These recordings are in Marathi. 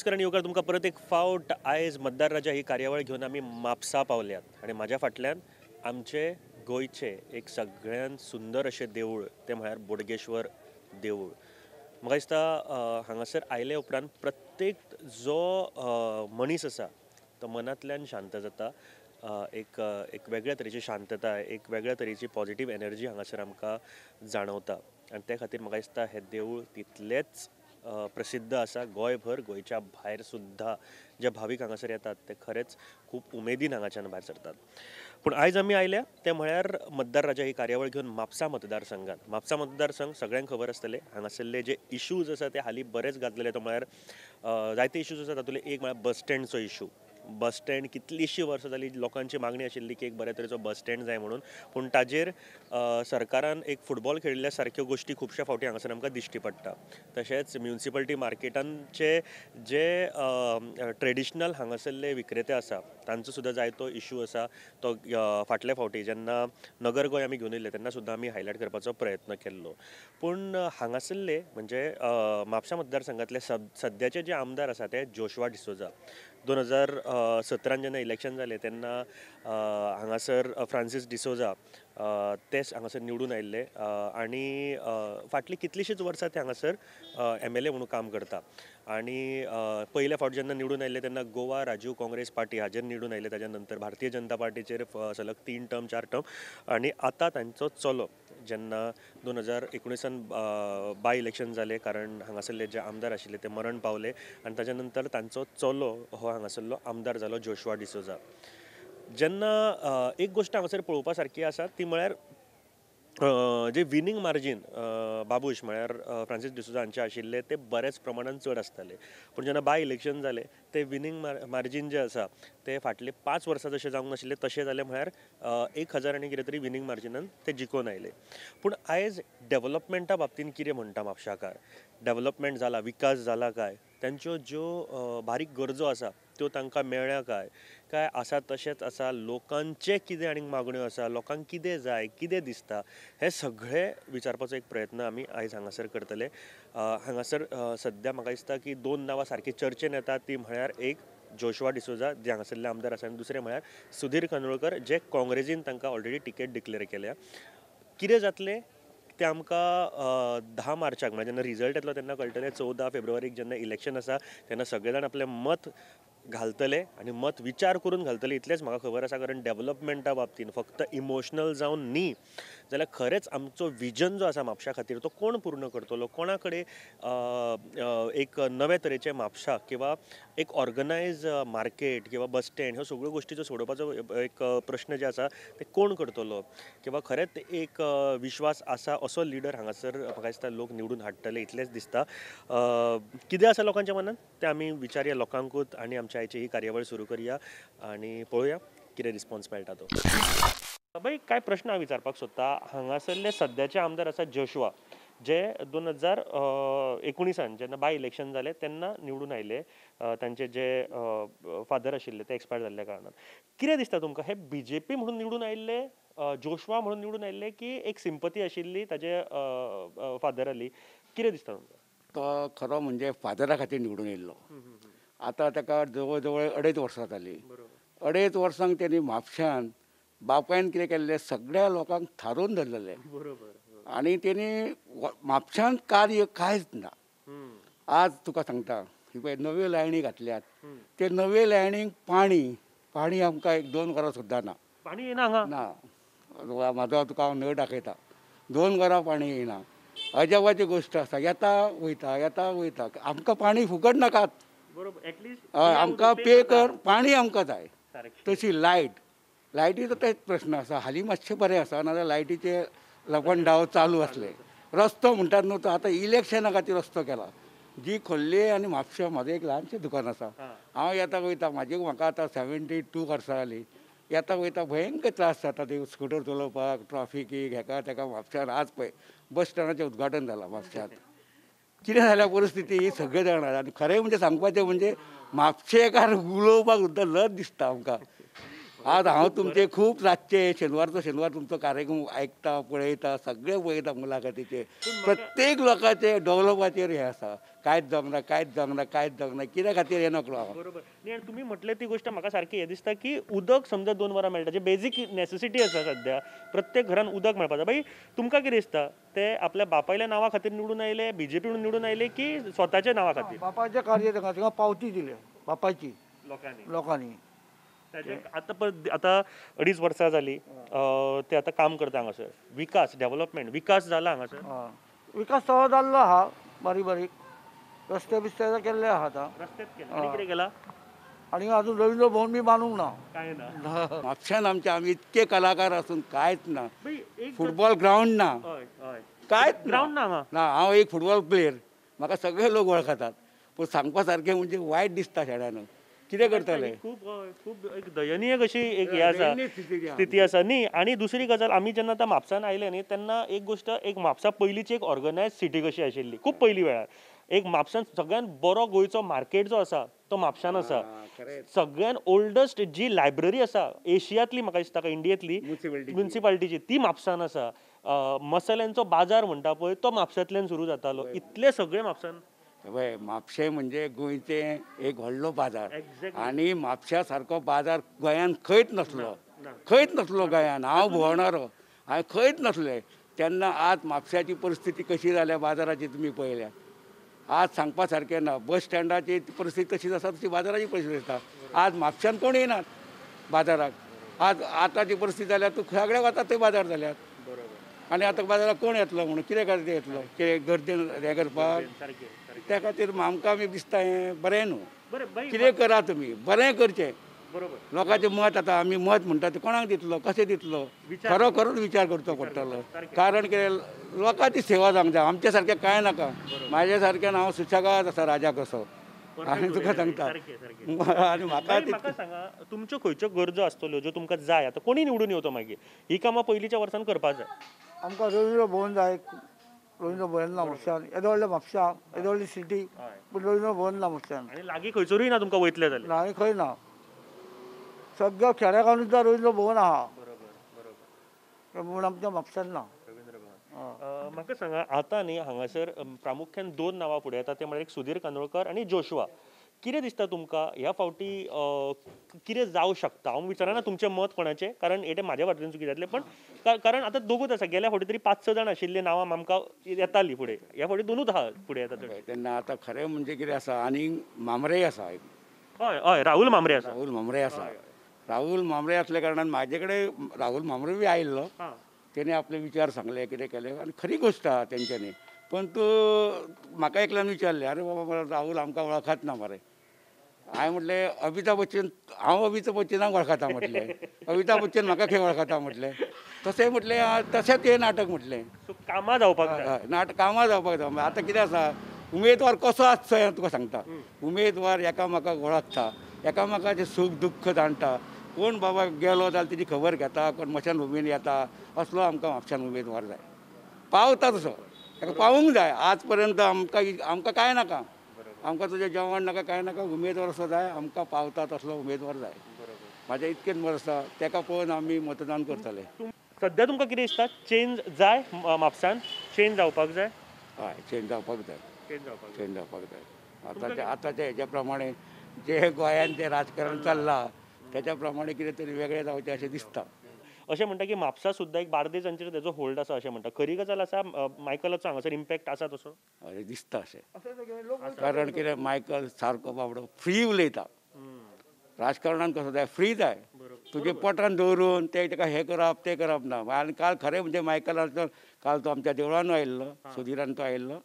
नमस्कार आणि योगा तुमका परत एक फावट आयज मतदार राजा ही कार्यावळ घेऊन आम्ही म्हापसा पावल्यात आणि माझ्या फाटल्यान आमचे गोयचे एक सगळ्यात सुंदर असे देऊळ ते म्हळ्यार बोडगेश्वर देऊळ. म्हाका दिसता हांगासर आयले उपरांत प्रत्येक जो मनीस आसा तो मनांतल्यान शांत जाता. एक एक वेगळ्या तरेची शांतता, एक वेगळ्या तरेची पॉझिटिव्ह एनर्जी हांगासर आमकां जाणवता आनी त्या खातीर म्हाका दिसता हें देऊळ तितलेंच प्रसिद्ध आसा गोंयभर, गोंयच्या भायर सुद्धा जे भावीक हांगासर येतात ते खरेंच खूब उमेदीन हांगाच्यान भायर सरतात. पूण आयज आमी आयल्या ते म्हळ्यार मतदार राजा ही कार्यावळ घेवन म्हापसा मतदारसंघात. म्हापसा मतदारसंघ सगळ्यांक खबर आसतले, हांगासरले जे इश्यूज आसा ते हालीं बरेच गाजलेले. तो म्हळ्यार जायते इश्यूज आसा तातूंतले एक म्हळ्यार बस स्टँडचो इश्यू. बस स्टँड कितलींशीं वर्सां जालीं लोकांची मागणी आशिल्ली की एक बऱ्या तरेचो बस स्टँड जाय म्हणून, पूण ताजेर सरकारान एक फुटबॉल खेळिल्ल्या सारक्यो गोश्टी खुबश्या फावटी हांगासर आमकां दिश्टी पडटा. तशेंच म्युनिसिपालिटी मार्केटांचे जे ट्रेडिशनल हांगासरले विक्रेते आसा तांचो सुद्दां जायतो इश्यू आसा. तो फाटल्या फावटी जेन्ना नगर गोंय आमी घेवन येयल्ले तेन्ना सुद्दां आमी हायलायट करपाचो प्रयत्न केल्लो. पूण हांगासरले म्हणजे म्हापसा मतदारसंघातले सद्याचे जे आमदार आसा ते जोशुआ डिसोजा. 2017 जेन्ना इलेक्शन जालें तेन्ना हांगासर फ्रांसीस डिसोजा तेच हांगासर निवडून आयिल्ले आनी फाटलीं कितलींशींच वर्सां ते हांगासर MLA म्हणून काम करता. आनी पयल्या फावट जेन्ना निवडून आयिल्ले तेन्ना गोवा राजीव काँग्रेस पार्टी हाजेर निवडून आयिल्ले. ताच्या नंतर भारतीय जनता पार्टीचेर सलग 3 टर्म 4 टर्म आनी आतां तांचो चलो जेन्ना 2019 बाय इलेक्शन जालें कारण हांगासरले जे आमदार आशिल्ले ते मरण पावले आनी ताच्या नंतर तांचो चलो हो हांगासरलो आमदार जालो जोशुआ डिसोजा. जेन्ना एक गोश्ट हांगासर पळोवपा सारकी आसा ती म्हळ्यार जे विनींग मार्जीन बाबूश म्हळ्यार फ्रांसीस डिसोजा हांचे आशिल्ले ते बरेच प्रमाणान चड आसताले. पूण जेन्ना बाय इलेक्शन जालें ते विनींग मार्जीन जे आसा ते फाटले 5 वर्सां जशें जावंक नाशिल्ले तशें जालें म्हळ्यार 1000 आनी कितें तरी विनींग मार्जिनान ते जिखून आयले. पूण आयज डेव्हलपमेंटा बाबतींत कितें म्हणटा म्हापशाकार? डेव्हलपमेंट जाला, विकास जाला काय? तांच्यो ज्यो बारीक गरजो आसा त्यो तांकां मेळ्ळ्या काय आसा तशेंच आसा? लोकांचे कितें आनीक मागण्यो आसा? लोकांक कितें जाय, कितें दिसता, हें सगळें विचारपाचो एक प्रयत्न आमी आयज हांगासर करतले. हांगासर सद्या म्हाका दिसता की 2 नांवां सारकीं चर्चेन येतात. ती म्हळ्यार एक जोशुआ डिसोजा जे हांगासरले आमदार आसा आनी दुसरें म्हळ्यार सुधीर कांदोळकर जे काँग्रेसीन तांकां ऑलरेडी टिकेट डिक्लेअर केल्या. कितें जातलें तें आमकां 10 मार्चाक म्हळ्यार जेन्ना रिजल्ट येतलो तेन्ना कळटलें. 14 फेब्रुवारीक जेन्ना इलेक्शन आसा तेन्ना सगळे जाण आपलें मत घालतले आनी मत विचार करून घालतले इतलेंच म्हाका खबर आसा. कारण डेव्हलपमेंटा बाबतींत फक्त इमोशनल जावन न्ही जाल्यार खरेंच आमचो विजन जो आसा म्हापशा खातीर तो कोण पूर्ण करतलो, कोणा कडेन एक नवे तरेचे म्हापशा किंवा एक ऑर्गनायज मार्केट किंवा बस स्टँड ह्यो सगळ्यो गोश्टी सोडोवपाचो एक प्रश्न जे आसा ते कोण करतलो किंवा खरेंच एक विश्वास आसा असो लिडर हांगासर म्हाका दिसता लोक निवडून हाडटले इतलेंच दिसता. कितें आसा लोकांच्या मनांत तें आमी विचारया लोकांकूच आनी आमच्या आयची ही कार्यावळ सुरू करया आनी पळोवया कितें रिस्पॉन्स मेळटा तो. बाई कांय प्रश्न हांव विचारपाक सोदता. हांगासरले सद्याचे आमदार आसा जोशुआ जे 2019 जेन्ना बाय इलेक्शन जालें तेन्ना निवडून आयले. तांचे जे फादर आशिल्ले ते एक्सपायर जाल्ल्या कारणान कितें दिसता तुमकां हे BJP म्हणून निवडून आयिल्ले, जोशुआ म्हणून निवडून आयिल्ले की एक सिंपती आशिल्ली ताजे फादराली? कितें दिसता तुमकां? तो खरो म्हणजे फादरा खातीर निवडून येयल्लो. आतां ताका जवळ जवळ 2.5 वर्सां जालीं. 2.5 वर्सांक तेणी म्हापशान बापायन कितें केल्लें सगळ्या लोकांक थारोवन धरलेले आनी तेणी म्हापशान कार्य कांयच ना. आज तुका सांगता ही पळय नव्यो लायणी घातल्यात ते नव्यो लायणीक पाणी आमकां 1-2 वरां सुद्दां ना. पाणी येना हांगा? ना. म्हाजो तुका हांव नळ दाखयता. 2 वरां पाणी येयना. अजापाची गोश्ट आसा. येता वयता आमकां पाणी फुकट नाकात. बरोबर. एटलीस्ट आमकां पे कर, पाणी आमकां जाय. तशी लायटीचो तेच प्रश्न आसा. हालीं मातशें बरें आसा नाजाल्यार लायटीचे लपंडाव चालू आसले. रस्तो म्हणटात न्हू तो आतां इलेक्शना खातीर रस्तो केला. जी खोर्ले आनी म्हापशा म्हाजें एक ल्हानशें दुकान आसा. हांव येता वयता म्हाका आतां 72 वर्सां जालीं. येता वयता भयंकर त्रास जाता ते स्कुटर चलोवपाक, ट्राफिकीक हेका तेका. म्हापशान आज पळय बस स्टँडाचें उद्घाटन जालां म्हापशांत. कितें जाल्या परिस्थिती ही सगळे जाणात. आनी खरें म्हणजे सांगपाचें म्हणजे म्हापशेकार उलोवपाक सुद्दां लज दिसता आमकां. आज हांव तुमचे खूब रातचे शेनवारचो शेनवार तुमचो कार्यक्रम आयकता पळयता सगळे पळयता मुलाखतीचे प्रत्येक लोकांचे डेव्हलपाचेर हे आसा कांयच जमना कांयच जमना कांयच जमना कित्या खातीर हें नकळो हांव बरोबर न्ही आनी तुमी म्हटले ती गोष्ट म्हाका सारकी हे दिसता की उदक समजा 2 वरां मेळटा जे बेजीक नेसेसिटी आसा सद्या प्रत्येक घरान उदक मेळपाक जाय भाई तुमकां कितें दिसता ते आपल्या बापायल्या नांवा खातीर निवडून आयले बीजेपी म्हणून निवडून आयले की स्वताच्या नांवा खातीर बापाचे कार्य तिका पावती दिली बापाची लोकांनी लोकांनी आता 2.5 वर्सां जाली ते आता काम करता हांगासर विकास डेव्हलपमेंट विकास जाला हांगासर विकास सगळो जाल्लो आहा बारीक बारीक रस्ते बिस्ते केल्ले आहा आतां रस्तेच केले आनी कितें केला आनी अजून रवींद्र भवन बी बांदूंक ना काय ना म्हापशान आमचे आमी इतके कलाकार असून कांयच ना भाई एक फुटबॉल ग्राउंड ना हय हय कांयच ग्राउंड ना हांगा ना हांव एक फुटबॉल प्लेयर म्हाका सगळे लोक वळखतात पूण सांगपा सारकें म्हणजे वायट दिसता शेड्यान कितें करतले खूब खूब एक दयनीय कशी एक हे आसा दयनीय स्थिती आसा न्ही आनी दुसरी गजाल आमी जेन्ना आतां म्हापसान आयले न्ही तेन्ना एक गोश्ट एक म्हापसा पयलींची एक ऑर्गनायज सिटी कशी आशिल्ली खूब पयलीं वेळार एक म्हापसान सगळ्यान बरो गोंयचो मार्केट जो आसा तो म्हापशान आसा सगळ्यान ओल्डस्ट जी लायब्ररी आसा एशियांतली म्हाका दिसता इंडियेंतली म्युन्सिपालिटीची ती म्हापसान आसा मसाल्यांचो बाजार म्हणटा पळय तो म्हापशांतल्यान सुरू जातालो इतले सगळे म्हापसान पळय म्हापशें म्हणजे गोंयचें एक व्हडलो बाजार Exactly. आनी म्हापशा सारको बाजार गोंयान खंयच नसलो गोंयान हांव भोंवणारो हांवें खंयच नसलें तेन्ना आज म्हापशाची परिस्थिती कशी जाल्या बाजाराची तुमी पळयल्या आज सांगपा सारकें ना बस स्टँडाची परिस्थिती तशीच आसा तशी बाजाराची परिस्थिती आसता आज म्हापशान कोण येनात बाजाराक आज आतांची परिस्थिती जाल्यार तूं सगळ्याक वता थंय बाजार जाल्यात आनी आतां बाजाराक कोण येतलो म्हणून कितें खातीर येतलो कितें गर्देन हें करपाक त्या खातीर आमकां बी दिसता हें बरें न्हू कितें करा तुमी बरें करचें बरोबर लोकांचें मत आतां आमी मत म्हणटा तें कोणाक दितलो कशें दितलो खरो खरोच विचार करचो पडटलो कारण कितें लोकांची सेवा जावंक जाय आमचे सारकें कांय नाका म्हाजे सारकें हांव सुशेगाद आसा राजा कसो आनी तुका सांगता आनी म्हाका सांगा तुमच्यो खंयच्यो गरजो आसतल्यो ज्यो तुमकां जाय आतां कोणी निवडून येवचो मागीर ही कामां पयलींच्या वर्सान करपाक जाय आमकां रवींद्र भवन जाय रवींद्र भवन ना म्हापशान येदो व्हडलें म्हापशा येदो व्हडली सिटी पूण रवींद्र भवन ना म्हापशान आनी लागीं खंयसरूय ना तुमकां वयतले जाल्यार ना आनी खंय ना सगळ्या खेड्यागांवूच सुद्दां रवींद्र भवन आहा पूण आमच्या म्हापशान ना म्हाका सांगा आतां न्ही हांगासर प्रामुख्यान 2 नांवां फुडें येता ते म्हळ्यार एक सुधीर कांदोळकर आनी जोशुआ कितें दिसता तुमकां ह्या फावटी कितें जावं शकता हांव विचारना तुमचें मत कोणाचें कारण हें म्हाज्या फावटीन चुकी जातलें पण कारण आतां दोगूच आसा गेल्या फावटी तरी 5-6 जाण आशिल्लीं नांवां आमकां येतालीं फुडें ह्या फावटी 2च आहा फुडें येता तेन्ना आतां खरें म्हणजे कितें आसा आनी मामरे आसा हय हय राहुल मामरे आसा राहुल मामरे असल्या कारणान म्हाजे कडेन राहुल मामरे बी आयिल्लो तेणे आपले विचार सांगले कितें केलें आनी खरी गोश्ट आहा तेंच्यांनी पण तूं म्हाका एकल्यान विचारलें अरे बाबा राहुल आमकां वळखत ना मरे हांवें म्हटलें अमिताभ बच्चन हांव अमिताभ बच्चनाक वळखता म्हटलें अमिताभ बच्चन म्हाका खंय वळखता म्हटलें तशें म्हटलें तशेंच हें नाटक म्हटलें कामां जावपाक जाय नाटक कामां जावपाक जाय आतां कितें आसा उमेदवार कसो आसचो हें तुका सांगता उमेदवार एकामेकाक वळखता एकामेकाचें सूख दुख्ख जाणटा कोण बाबा गेलो जाल्यार तेजी खबर घेता कोण मशानभुमीन येता असलो आमकां म्हापशान उमेदवार जाय पावता तसो ताका पावूंक जाय आज पर्यंत आमकां कांय नाका आमकां तुजें जेवण नाका कांय नाका उमेदवार असो जाय आमकां पावता तसलो उमेदवार जाय म्हाजें इतकेंच मत आसा ताका पळोवन आमी मतदान करतले सद्या तुमकां कितें दिसता चेंज जाय म्हापसान चेंज जावपाक जाय हय चेंज जावपाक जाय आतांच्या हेज्या प्रमाणे जे गोंयांत जें राजकारण चल्लां त्याच्या प्रमाणे कितें तरी वेगळें जावचें अशें दिसता अशें म्हणटा की म्हापसा सुद्दां एक बार्देजांचेर तेजो होल्ड आसा अशें म्हणटा खरी गजाल आसा मायकलाचो हांगासर इम्पॅक्ट आसा तसो अरे दिसता अशें कारण कितें मायकल सारको बाबडो फ्री उलयता राजकारणान कसो जाय फ्री जाय तुजे पोटान दवरून तेका हें करप तें करप ना आनी काल खरें म्हणजे मायकलाचो काल तो आमच्या देवळान आयिल्लो सुधिरान तो आयिल्लो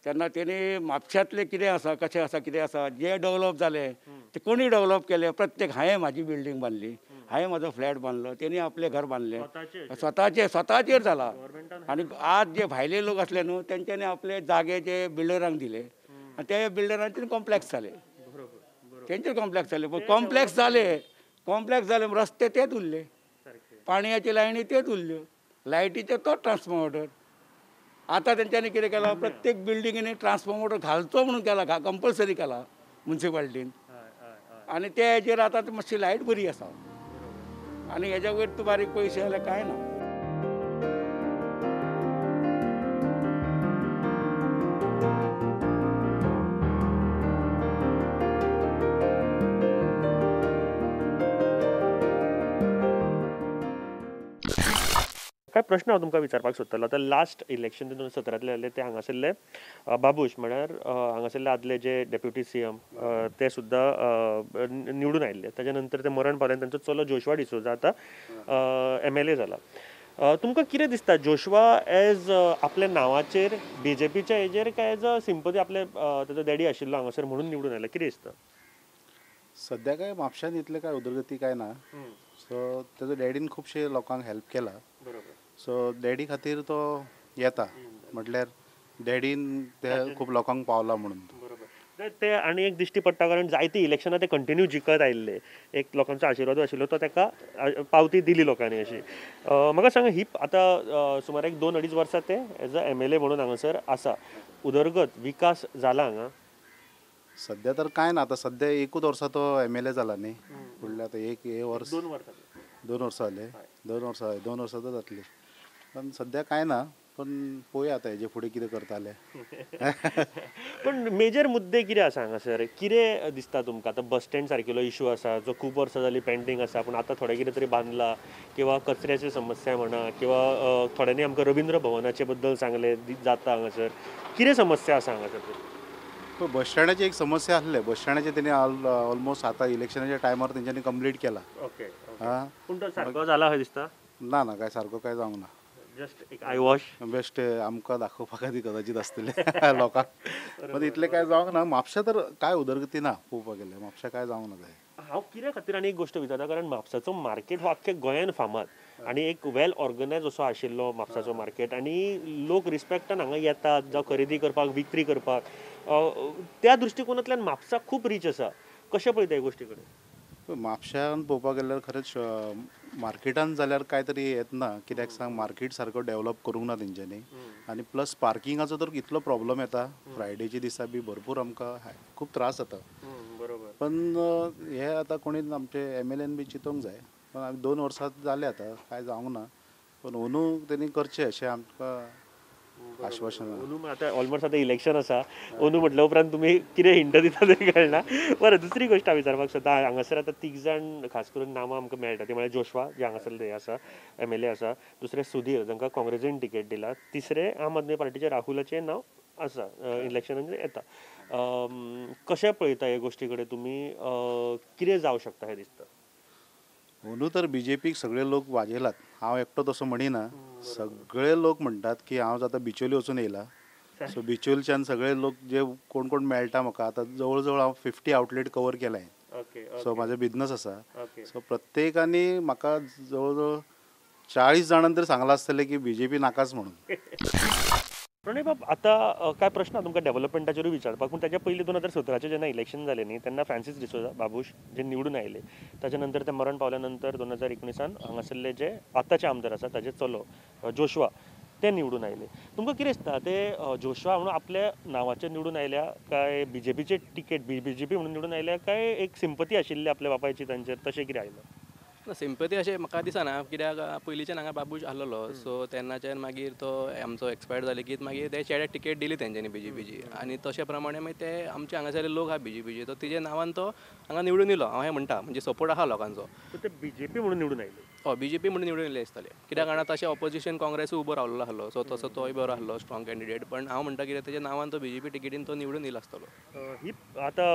तेन्ना तेणी म्हापशांतलें कितें आसा कशें आसा कितें आसा जें डेवलप जालें तें कोणी डेवलप केलें प्रत्येक हांवें म्हाजी बिल्डींग बांदली हांवें म्हाजो फ्लॅट बांदलो तेणी आपलें घर बांदलें स्वताचेर जाला आनी आज जे भायले लोक आसले न्हू तेंच्यांनी आपले जागेचे बिल्डरांक दिले आनी ते बिल्डरांचेर कॉम्प्लेक्स जाले तेंचेर कॉम्प्लेक्स जाले पूण कॉम्प्लेक्स जाले रस्ते तेच उरले पाणयाच्यो लायनी तेच उरल्यो लायटीचो तोच ट्रान्सफॉर्मर आतां तेंच्यांनी कितें केलां प्रत्येक बिल्डिंगेनी ट्रान्सफॉर्मर घालचो म्हणून केला कंपल्सरी केला म्युन्सिपाल्टीन आनी ते हेजेर आतां मातशी लायट बरी आसा आणि ह्याच्या वयर तूं बारीक पयशे जाल्यार कांय ना. काय प्रश्न हांव तुमकां विचारपाक सोदतालो. आतां लास्ट इलेक्शन 2017 जालें ते हांगासरले बाबूश म्हळ्यार हांगासरले आदले जे डेप्युटी CM ते सुद्दां निवडून आयिल्ले. ताच्या नंतर ते मरण पावले. तांचो चलो जोशुआ डिसोजा आतां MLA जाला. तुमकां कितें दिसता जोशुआ एज आपल्या नांवाचेर BJPच्या हेजेर काय एज अ सिंपथी आपले ताजो डॅडी आशिल्लो हांगासर म्हणून निवडून आयला, कितें दिसता? सध्या काय म्हापशान इतले काय उदरगती काय ना. सो तेजो डॅडीन खुबशे लोकांक हेल्प केला. सो डॅडी खातीर तो येता म्हटल्यार डॅडीन ते खूब लोकांक पावला म्हणून. ते आनी एक दिश्टी पडटा कारण जायती इलेक्शनां ते कंटिन्यू जिखत आयिल्ले. एक लोकांचो आशिर्वाद आशिल्लो तो ताका पावती दिली लोकांनी अशी. म्हाका सांगा ही आतां सुमार एक 2-2.5 वर्सां ते एज अ MLA म्हणून हांगासर आसा. उदरगत विकास जाला हांगा? सध्या तर काय ना. आतां सध्या एकूच वर्सा तो MLA जाला न्ही. फुडल्या आतां एक वर्स 2 वर्सां 2 वर्सां जाले. 2 वर्सां तर जातली. पण सध्या काय ना. पण पळोवया आतां हेजे फुडें कितें करताले. पण मेजर मुद्दे कितें आसा हांगासर? कितें दिसता तुमकां? आतां बस स्टँड सारकेलो इशू आसा जो खूब वर्सां जाली पेंडींग आसा पूण आतां थोडे कितें तरी बांदला, किंवा कचऱ्याची समस्या म्हणा, किंवा थोड्यांनी आमकां रवींद्र भवनाचे बद्दल सांगले जाता हांगासर. कितें समस्या आसा हांगासर? बस स्टँडाची एक समस्या आसले. बस स्टँडाचे तेणी ऑलमोस्ट आतां इलेक्शनाच्या टायमार तेंच्यांनी कंप्लीट केला. ओके. हां पूण तो सारको जाला अशें दिसता? ना काय सारको काय जावंक ना. जस्ट एक आय वॉश. बेस्ट आमकां दाखोवपा खातीर कदाचित आसतले लोकांक. पण इतलें काय जावंक ना. म्हापशा तर काय उदरगती ना पळोवपाक गेल्यार. म्हापशा काय जावंक ना थंय. हांव कित्या खातीर आनी एक गोश्ट विचारता कारण म्हापसाचो मार्केट हो आख्ख्या गोंयान फामाद आनी एक वेल ऑर्गनायज असो आशिल्लो म्हापसाचो मार्केट आनी लोक रिस्पेक्टान हांगा येतात जावं खरेदी करपाक विक्री करपाक. त्या दृश्टिकोनांतल्यान म्हापसा खूब रीच आसा. कशें पळयता ह्या गोश्टी कडेन? म्हापशान पळोवपाक गेल्यार खरेंच मार्केटान जाल्यार काय तरी येत ना. कित्याक सांग मार्केट सारको डेवलप करूंक ना तेंच्यांनी. आनी प्लस पार्किंगाचो तर इतलो प्रॉब्लम येता. फ्रायडेच्या दिसा बी भरपूर आमकां खूब त्रास जाता. बरोबर. पण हे आतां कोणी आमचे MLAन बी चिंतूंक जाय. पण 2 वर्सां जाले आतां काय जावंक ना. पण अंदू तेणी करचें अशें आमकां आश्वासन. अंदू आतां ऑलमोस्ट आतां इलेक्शन आसा. अंदू म्हटल्या उपरांत तुमी कितें हिंट दिता तें कळना. बरें, दुसरी गोश्ट हांव विचारपाक सोदता. हांगासर आतां 3 जाण खास करून नांवां आमकां मेळटा ती म्हळ्यार जोशुआ जे हांगासर हे आसा MLA आसा. दुसरे सुधीर जांकां काँग्रेसीन टिकेट दिला. तिसरे आम आदमी पार्टीचे राहुलाचें नांव आसा इलेक्शनान येता. कशें पळयता हे गोश्टी कडेन तुमी? कितें जावं शकता हें दिसता? अंदू तर BJPक सगळे लोक वाजयलात. हांव एकटो तसो म्हणिना. सगळे लोक म्हणटात की हांव आतां बिचोली वचून येयला. सो बिचोलच्यान सगळे लोक जे कोण कोण मेळटा म्हाका आतां जवळ जवळ हांव 50 आउटलेट कवर केलाय. सो म्हाजो बिझनस आसा. सो प्रत्येकानी म्हाका जवळ जवळ 40 जाणांनी तरी सांगलां आसतलें की BJP नाकाच म्हणून. प्रणय बाब, आतां काय प्रश्न आहा तुमकां डेव्हलपमेंटाचेरूय विचारपाक. पूण ताच्या पयलीं 2017 जेन्ना इलेक्शन जालें न्ही तेन्ना फ्रांसीस डिसोजा बाबूश जे निवडून आयले ताच्या नंतर ते मरण पावल्या नंतर 2019 हांगासरले जे आतांचे आमदार आसा ताचे चलो जोशुआ ते निवडून आयले. तुमकां कितें दिसता ते जोशुआ म्हणून आपल्या नांवाचेर निवडून आयल्या काय BJPचे टिकेट BJP म्हणून निवडून आयल्या काय एक सिंपथी आशिल्ली आपल्या बापायची तांचेर तशें कितें आयलें? सिंपथी अशें म्हाका दिसना. कित्याक पयलींच्यान हांगा बाबूश आसलेलो. सो तेन्नाच्यान मागीर तो आमचो एक्सपायर जाले की मागीर ते चेड्याक टिकेट दिली तेंच्यांनी BJPची. आनी तशे प्रमाणे मागीर ते आमचे हांगासरले लोक आहा BJPचे तो तेजे नांवान तो हांगा निवडून येयलो. हांव हें म्हणटा म्हणजे सपोर्ट आहा लोकांचो. ते BJP म्हणून निवडून आयले? BJP म्हणून निवडून येयले दिसताले. कित्याक जाणां तशें ऑपोजिशन काँग्रेसूय उबो रावलो आसलो. सो तसो तोय बरो आसलो स्ट्रॉंग कॅन्डिडेट. पण हांव म्हणटा कितें तेजे नांवान तो BJP टिकेटीन तो निवडून येयलो आसतलो. ही आतां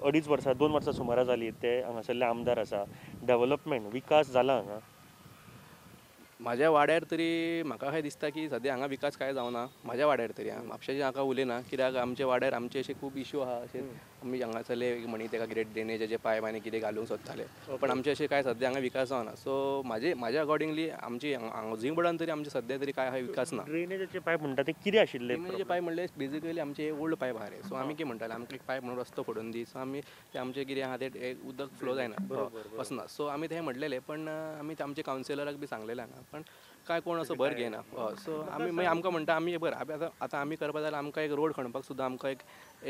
2.5 वर्सां 2 वर्सां सुमारा जाली ते हांगासरले आमदार आसा. डेव्हलपमेंट विकास जाला हांगा? म्हाज्या वाड्यार तरी म्हाका अशें दिसता की सद्या हांगा विकास काय जावना. म्हाज्या वाड्यार तरी म्हापशाचें हाका उलयना. कित्याक आमच्या वाड्यार आमचे अशे खूब इश्यू आहा. अशे आमी हांगासरले म्हणी तेका ग्रेट ड्रेनेजाचे पायप आनी कितें घालूंक सोदताले. पण आमचे अशें काय सद्या हांगा विकास जावना. सो म्हाज्या अकॉर्डिंगली आमची हावजींग बोर्डान तरी आमचे सद्या तरी काय विकास ना. ड्रेनेजाचे पायप म्हणटा ते कितें आशिल्ले? ड्रेनेजाचे पायप म्हणल्यार बेजिकली आमचे ओल्ड पायप आहा रे. सो आमी कितें म्हणटाले आमकां एक पायप म्हणून रस्तो फोडून दी. सो आमी ते आमचे कितें आहा ते उदक फ्लो जायना वचना. सो आमी तें म्हणलेले. पण आमी आमचे कावन्सिलराक बी सांगलेले हांगा. पण काय कोण असो भर घेयना. सो आमी मागीर आमकां म्हणटा आमी बरं आतां आमी करपा जाल्यार आमकां एक रोड खणपाक सुद्दां आमकां एक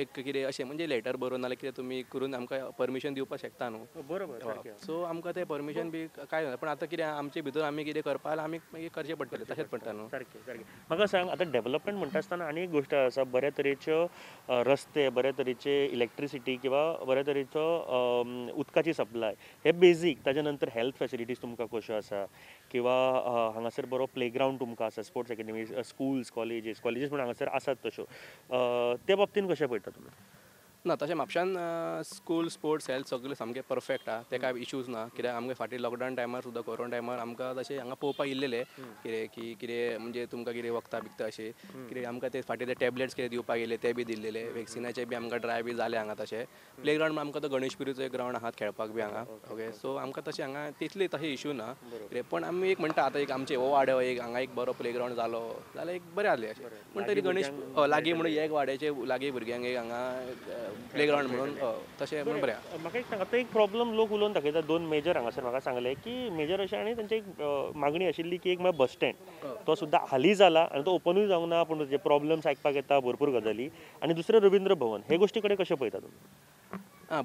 एक कितें अशें म्हणजे लेटर बरोवन नाल्यार कितें तुमी करून आमकां परमिशन दिवपाक शकता न्हू बरोबर सो आमकां तें परमिशन बी कांय ना पण आतां कितें आमचे भितर आमी कितें करपा जाल्यार आमी मागीर करचें पडटलें तशेंच पडटा न्हू सारकें सारकें म्हाका सांग आतां डेव्हलपमेंट म्हणटा आसतना आनी एक गोश्ट आसा बऱ्या तरेच्यो रस्ते बऱ्या तरेचे इलेक्ट्रिसिटी किंवा बऱ्या तरेचो उदकाची सप्लाय हे बेजीक ताज्या नंतर हेल्थ फॅसिलिटीज तुमकां कश्यो आसा किंवा हांगासर बरो प्लेग्रावंड तुमकां आसा स्पोर्ट्स एकेडमी स्कुल्स कॉलेजीस पूण हांगासर आसात तश्यो त्या बाबतीन कशें पळयता तुमी ना तशें म्हापशान स्कूल स्पोर्ट्स हेल्थ सगळें सामकें परफेक्ट आहा ते कांय इश्यूज ना कित्याक आमगे फाटीं लॉकडावन टायमार सुद्दां कोरोना टायमार आमकां तशें हांगा पळोवपाक येयल्लें कितें म्हणजे तुमकां कितें वखदां बिखदां अशें कितें आमकां ते फाटीं ते टॅबलेट्स कितें दिवपाक येयले ते बी दिल्लेले वॅक्सिनाचे बी आमकां ड्राय बी जाले हांगा तशें प्लेग्रावंड आमकां तो गणेशपुरीचो एक ग्रावंड आहात खेळपाक बी हांगा ओके सो आमकां तशें हांगा तितली तशें इश्यू ना कितें पण आमी एक म्हणटा आतां एक आमचे हो वाड्यार एक हांगा एक बरो प्लेग्रावंड जालो जाल्यार एक बरें जालें अशें पण तरी गणेश लागीं म्हणून एक वाड्याचे लागीं भुरग्यांक एक हांगा प्लेग्रावंड म्हणून तशें म्हणून बरें म्हाका एक सांग आतां एक प्रॉब्लम लोक उलोवन दाखयता दोन मेजर हांगासर म्हाका सांगले की मेजर अशें आनी तांची एक मागणी आशिल्ली की एक म्हळ्यार बस स्टँड तो सुद्दां हालीं जाला आनी तो ओपनूय जावंक ना पूण जे प्रॉब्लम्स आयकपाक येता भरपूर गजाली आनी दुसरें रविंद्र भवन हे गोश्टी कडेन कशें पळयता तुमी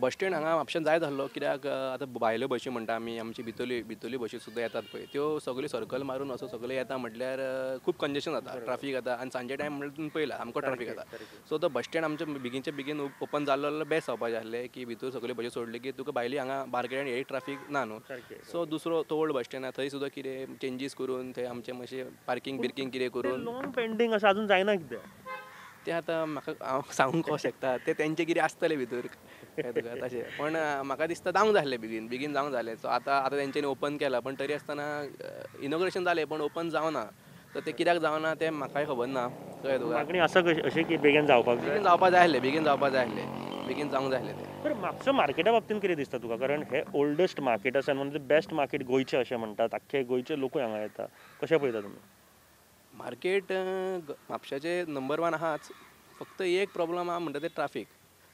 बस स्टँड हांगा म्हापशान जाय जाल्लो कित्याक आतां भायल्यो बशी म्हणटा आमी आमची भितरल्यो बशी सुद्दां येतात पळय त्यो सगळ्यो सर्कल मारून असो सगळे येता म्हटल्यार खूब कंजेशन जाता ट्राफीक जाता आनी सांजे टायम म्हणल्यार तुमी पळयला आमकां ट्राफीक जाता सो तो बस स्टँड आमचे बेगीनचे बेगीन ओपन जाल्लो जाल्यार बेस्ट जावपाचें आसलें की भितर सगळ्यो बशी सोडली की तुका भायली हांगा मार्केटान हे ट्राफीक ना न्हू सो दुसरो तो ओल्ड बस स्टँड आहा थंय सुद्दां कितें चेंजीस करून थंय आमचें मातशें पार्किंग बिर्किंग कितें करून लॉंग पेंडींग आसा अजून जायना कितें तें आतां म्हाका हांव सांगूंक कशें शकता तें तेंचें कितें आसतलें भितर कळ्ळें तुका तशें पण म्हाका दिसता जावंक जाय आसलें बेगीन जावंक जाय सो आतां तेंच्यांनी ओपन केलां पण तरी आसतना इनॉग्रेशन जालें पण ओपन जावना सो तें कित्याक जावना तें म्हाकाय खबर ना कळ्ळें तुका मागणी आसा अशें की बेगीन जावपाक जाय बेगीन जावपाक जाय आसलें बेगीन जावपाक जाय आसलें बेगीन जावंक जाय आसलें तें तर म्हापसा मार्केटा बाबतींत कितें दिसता तुका कारण हे ओल्डस्ट मार्केट आसा म्हणजे बेस्ट मार्केट गोंयचें अशें म्हणटात आख्खे गोंयचे लोकूय हांगा येता कशें पळयता तुमी मार्केट म्हापशाचें नंबर 1 आहाच फक्त एक प्रॉब्लम आहा म्हणटा तें ट्राफीक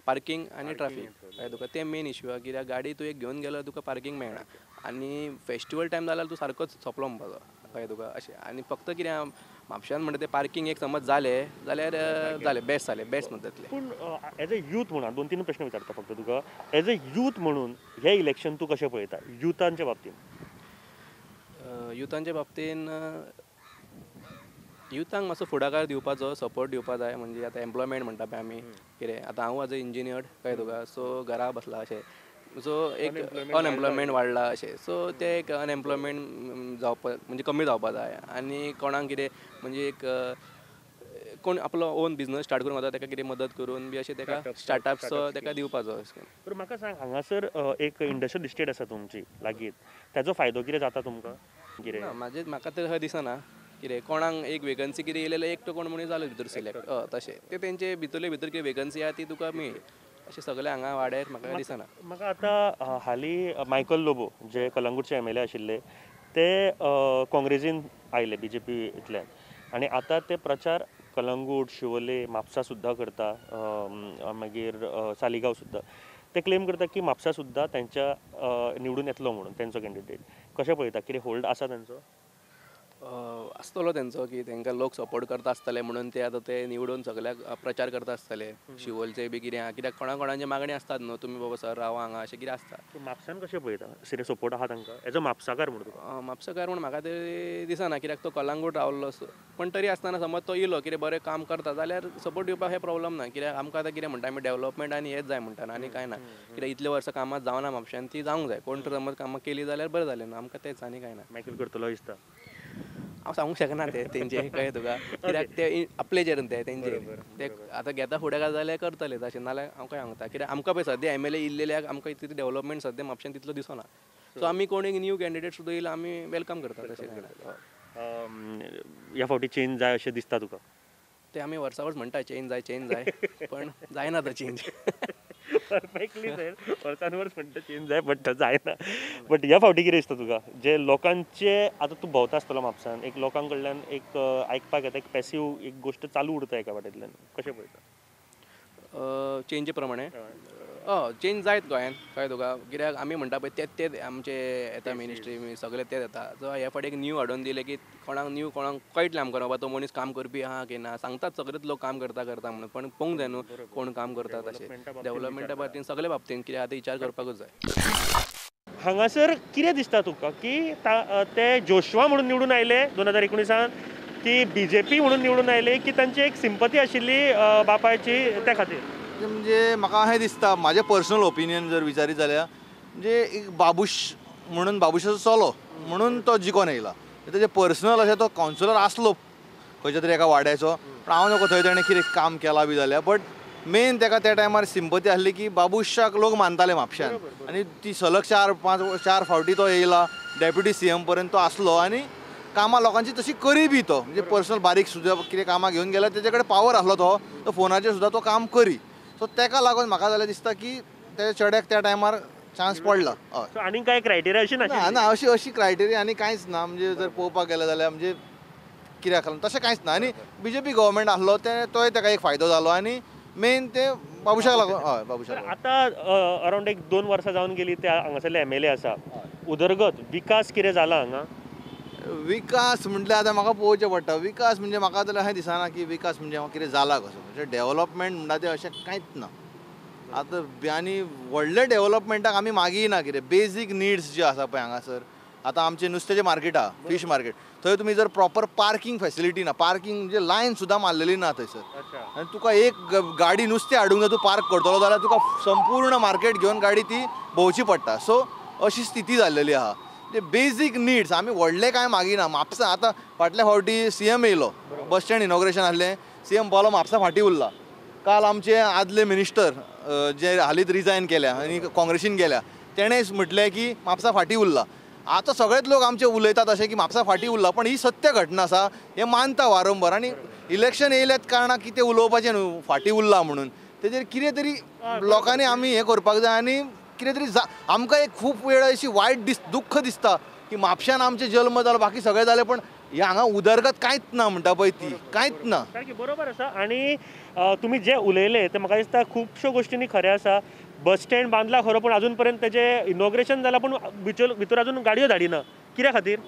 पार्किंग आनी ट्राफीक कळ्ळें तुका तें मेन इश्यू आहा कित्याक गाडी तूं एक घेवन गेलो तुका पार्किंग मेळना आनी फेस्टिवल टायम जाल्यार तूं सारकोच सोंपलो म्हणपाचो कळ्ळें तुका अशें आनी फक्त कितें आहा म्हापशान म्हणटा तें पार्किंग एक समज जालें जाल्यार जालें बेस्ट म्हणटा तितलें पूण एज अ यूथ म्हणून 2-3 प्रश्न विचारता फक्त तुका एज अ यूथ म्हणून हे इलेक्शन तूं कशें पळयता युथांच्या बाबतींत युथांच्या बाबतीन युथांक मातसो फुडाकार दिवपाचो सपोर्ट दिवपा जाय म्हणजे आतां एम्प्लॉयमेंट म्हणटा पळय आमी कितें आतां हांव एज अ इंजिनियर कळ्ळें तुका सो घरा बसला अशें सो एक अनएम्प्लॉयमेंट वाडला अशें सो ते एक अनएम्प्लॉयमेंट जावपा म्हणजे कमी जावपा जाय आनी कोणाक कितें म्हणजे एक कोण आपलो ओन बिजनस स्टार्ट करूंक वता ताका कितें मदत करून बी अशें ताका स्टार्टअप्स ताका दिवपाचो तर म्हाका सांग हांगासर एक इंडस्ट्रियल इस्टेट आसा तुमची लागीं ताजो फायदो कितें जाता तुमकां कितें म्हाका तर अशें दिसना कितें कोणाक एक वेकन्सी कितें येयलें एकटो कोण म्हणून जालो भितर सिलेक्ट तशें ते तेंचे भितरले भितर कितें वेकन्सी आहा ती तुका मेळ अशें सगळें हांगा वाड्यार म्हाका दिसना म्हाका आतां हालीं मायकल लोबो जे कलंगूटचे एम एल ए आशिल्ले ते काँग्रेसीन आयले BJPंतल्यान आनी आतां ते प्रचार कलंगूट शिवोले म्हापसा सुद्दां करता मागीर सालिगांव सुद्दां ते क्लेम करता की म्हापसा सुद्दां तेंच्या निवडून येतलो म्हणून तेंचो कॅन्डिडेट कशें पळयता कितें होल्ड आसा तेंचो आसतलो तेंचो की तांकां लोक सपोर्ट करता आसतले म्हणून ते आतां ते निवडून सगळ्याक प्रचार करता आसतले शिवोलचे बी कितें आहा कित्याक कोणाची मागणी आसतात न्हू तुमी बाबा सर रावा हांगा अशें कितें आसता म्हापसान कशें पळयता सिरियस सपोर्ट आहा तांकां एज अ म्हापसाकार म्हणून तुका म्हापसाकार म्हूण म्हाका तरी दिसना कित्याक तो कलंगूट रावल्लो पण तरी आसतना समज तो येयलो कितें बरें काम करता जाल्यार सपोर्ट दिवपाक हे प्रॉब्लम ना कित्याक आमकां आतां कितें म्हणटा आमी डेव्हलपमेंट आनी हेच जाय म्हणटा आनी कांय ना कित्याक इतले वर्सां कामां जावना म्हापशान ती जावंक जाय कोण तर समज कामां केली जाल्यार बरें जालें न्हू आमकां तेच आनी कांय ना मायकल करतलो दिसता हांव सांगूंक शकना ते तेंचे कळ्ळें तुका कित्याक ते आपलेचेर ते तेंचे ते आतां घेता फुडें जाल्यार करतले तशें नाल्यार हांव काय सांगता कित्याक आमकां पळय सद्या MLA इल्लेल्याक आमकां तितलें डेव्हलपमेंट सद्या म्हापशान तितलो दिसना सो आमी कोण एक न्यू कॅन्डिडेट सुद्दां येयला आमी वेलकम करता तशें ह्या फावटी चेंज जाय अशें दिसता तुका ते आमी वर्सा वर्स म्हणटा चेंज जाय पण जायना तो चेंज परफेक्टली सर वर्सान वर्स म्हणटा चेंज जाय बट जायना बट ह्या फावटी कितें दिसता तुका जे लोकांचे आतां तूं भोंवता आसतलो म्हापसान एक लोकां कडल्यान एक आयकपाक येता एक पॅसिव एक गोश्ट चालू उरता एका वाटेंतल्यान कशें पळयता चेंजी प्रमाणे चेंज जायत गोंयान कळ्ळें तुका कित्याक आमी म्हणटा पळय तेच आमचे येता मिनिस्ट्री सगळे तेच येता सो ह्या फाटी एक न्यू हाडून दिले की कोणाक कळटलें आमकां बाबा तो मनीस काम करपी आहा की ना सांगतात सगळेच लोक काम करता म्हणून पण पळोवंक जाय न्हू कोण काम करता तशें डेव्हलपमेंटा बाबतीन सगळे बाबतीन कित्याक आतां विचार करपाकूच जाय. हांगासर कितें दिसता तुका की ते जोशवा म्हणून निवडून आयले 2019 की BJP म्हणून निवडून आयले की तांची एक सिंपती आशिल्ली बापायची त्या खातीर? म्हणजे म्हाका अशें दिसता म्हाजें पर्सनल ओपिनियन जर विचारीत जाल्यार म्हणजे एक बाबूश म्हणून बाबुशाचो चलो म्हणून तो जिखून येयला. तेजे पर्सनल अशें तो कावन्सिलर आसलो खंयच्या तरी एका वाड्याचो पण हांव नकळो थंय ताणें कितें काम केलां बी जाल्यार बट मेन ताका त्या टायमार सिंपती आसली की बाबुशाक लोक मानताले म्हापश्यान आनी ती सलग 4 फावटी तो येयला डेप्युटी CM पर्यंत तो आसलो आनी कामां लोकांची तशी करी बी तो म्हणजे पर्सनल बारीक सुद्दां कितें कामां घेवन गेल्यार तेजे कडेन पावर आसलो तो फोनाचेर सुद्दां तो काम करी. सो ताका लागून म्हाका जाल्यार दिसता की त्या चेड्याक त्या टायमार चान्स पडला. हय आनी कांय क्रायटेरिया अशी ना अशी क्रायटेरिया आनी कांयच ना म्हणजे जर पळोवपाक गेले जाल्यार म्हणजे कित्याक लागून तशें कांयच ना आनी BJP गव्हर्मेंट आसलो तोय ताका एक फायदो जालो आनी मेन ते बाबुशाक लागून. हय बाबुशाक लागून. आतां अरावंड 1-2 वर्सां जावन गेली ते हांगासरले MLA आसा उदरगत विकास कितें जाला हांगा? विकास म्हटल्यार आतां म्हाका पळोवचें पडटा विकास म्हणजे म्हाका जाल्यार अशें दिसना की विकास म्हणजे कितें जाला कसो म्हणजे डेव्हलपमेंट म्हणटा तें अशें कांयच ना. आतां आनी व्हडले डेव्हलपमेंटाक आमी मागीना कितें बेजीक निड्स जे आसा पळय हांगासर आतां आमचें नुस्त्याचें मार्केट आहा फीश मार्केट थंय तुमी जर प्रॉपर पार्किंग फेसिलिटी ना पार्किंग म्हणजे लायन सुद्दां मारलेली ना थंयसर आनी तुका एक गाडी नुस्तें हाडूंक जाय तूं पार्क करतलो जाल्यार तुका संपूर्ण मार्केट घेवन गाडी ती भोंवची पडटा. सो अशी स्थिती जाल्लेली आहा. ते बेजीक निड्स आमी व्हडले कांय मागिना. म्हापसा आतां फाटल्या फावटी CM येयलो बस स्टँड इनॉग्रेशन आसलें CM पावलो म्हापसा फाटीं उरला. काल आमचे आदले मिनिस्टर जे हालींच रिजायन केल्या आनी काँग्रेसीन गेल्या तेणें म्हटलें की म्हापसा फाटीं उरला. आतां सगळेच लोक आमचे उलयतात अशें की म्हापसा फाटीं उरला पण ही सत्य घटना आसा हें मानता वारंवार आनी इलेक्शन येयल्यात कारणाक कितें उलोवपाचें न्हू फाटीं उरला म्हणून तेजेर कितें तरी लोकांनी आमी हें करपाक जाय आनी कितें तरी आमकां एक खूब वेळ अशी वायट दुख्ख दिसता की म्हापश्यान आमचे जल्म जालो बाकी सगळे जाले पण हांगा उदरगत कांयच ना म्हणटा पळय ती कांयच ना. बरोबर आसा आनी तुमी जे उलयले ते म्हाका दिसता खुबश्यो गोश्टींनी खरें आसा. बस स्टँड बांदला खरो पण अजून पर्यंत तेजें इनॉग्रेशन जालां पूण भितर अजून गाडयो धाडिना कित्या खातीर?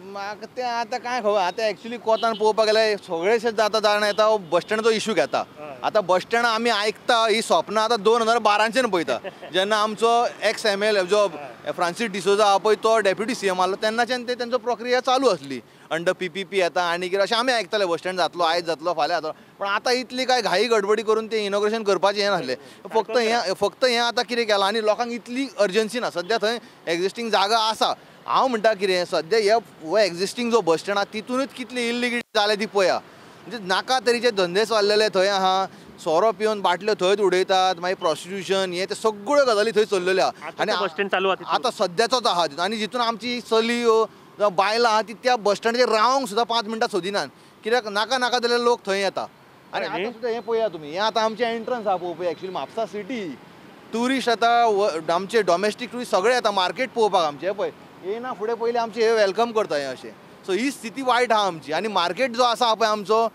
म्हाका तें आतां कांय खबर आतां एक्चुली कोंतान पळोवपाक गेल्यार सगळेशे आतां जाण येता बस स्टँडाचो इशू घेता. आतां बस स्टँड आमी आयकता ही स्वप्नां आतां 2012च्यान पळयता जेन्ना आमचो एक्स MLA जो फ्रांसीस डिसोजा आहा पळय तो डेप्युटी CM आसलो तेन्नाच्यान तेंचो प्रक्रिया चालू आसली अंडर PPP येता आनी कितें अशें आमी आयकताले बस स्टँड जातलो आयज जातलो फाल्यां जातलो पण आतां इतली काय घाई गडबडी करून तें इनॉग्रेशन करपाचें हें नासलें. फक्त हें आतां कितें केलां आनी लोकांक इतली अर्जन्सी ना सद्या थंय एक्जिस्टींग जागा आसा. हांव म्हणटा कितें सद्या हो एक्जिस्टींग जो बस स्टँड आहा तितूनच कितली इल्लिगेलिटी जाल्या ती पळया. म्हणजे नाका तरेचे धंदे चल्लेले थंय आहा सोरो पिवन बाटल्यो थंयच उडयतात मागीर प्रॉस्टिट्यूशन हें ते सगळ्यो गजाली थंय चल्लेल्यो आहा आनी बस स्टँड चालू आतां सद्याचोच आहा आनी जितून आमची चलयो जावं बायलां आहा ती त्या बस स्टँडाचेर रावंक सुद्दां 5 मिनटां सोदिनात कित्याक नाका जाल्यार लोक थंय येता. आनी आतां सुद्दां हें पळया तुमी हें आतां आमचें एंट्रन्स आहा पळोवपी एक्चुली म्हापसा सिटी ट्युरिस्ट आतां आमचे डॉमेस्टीक ट्युरिस्ट सगळे येता मार्केट पळोवपाक आमचें पळय येना फुडें पयलीं आमचें हे वेलकम करता हें अशें. सो ही स्थिती वायट आहा आमची आनी मार्केट जो आसा पळय आमचो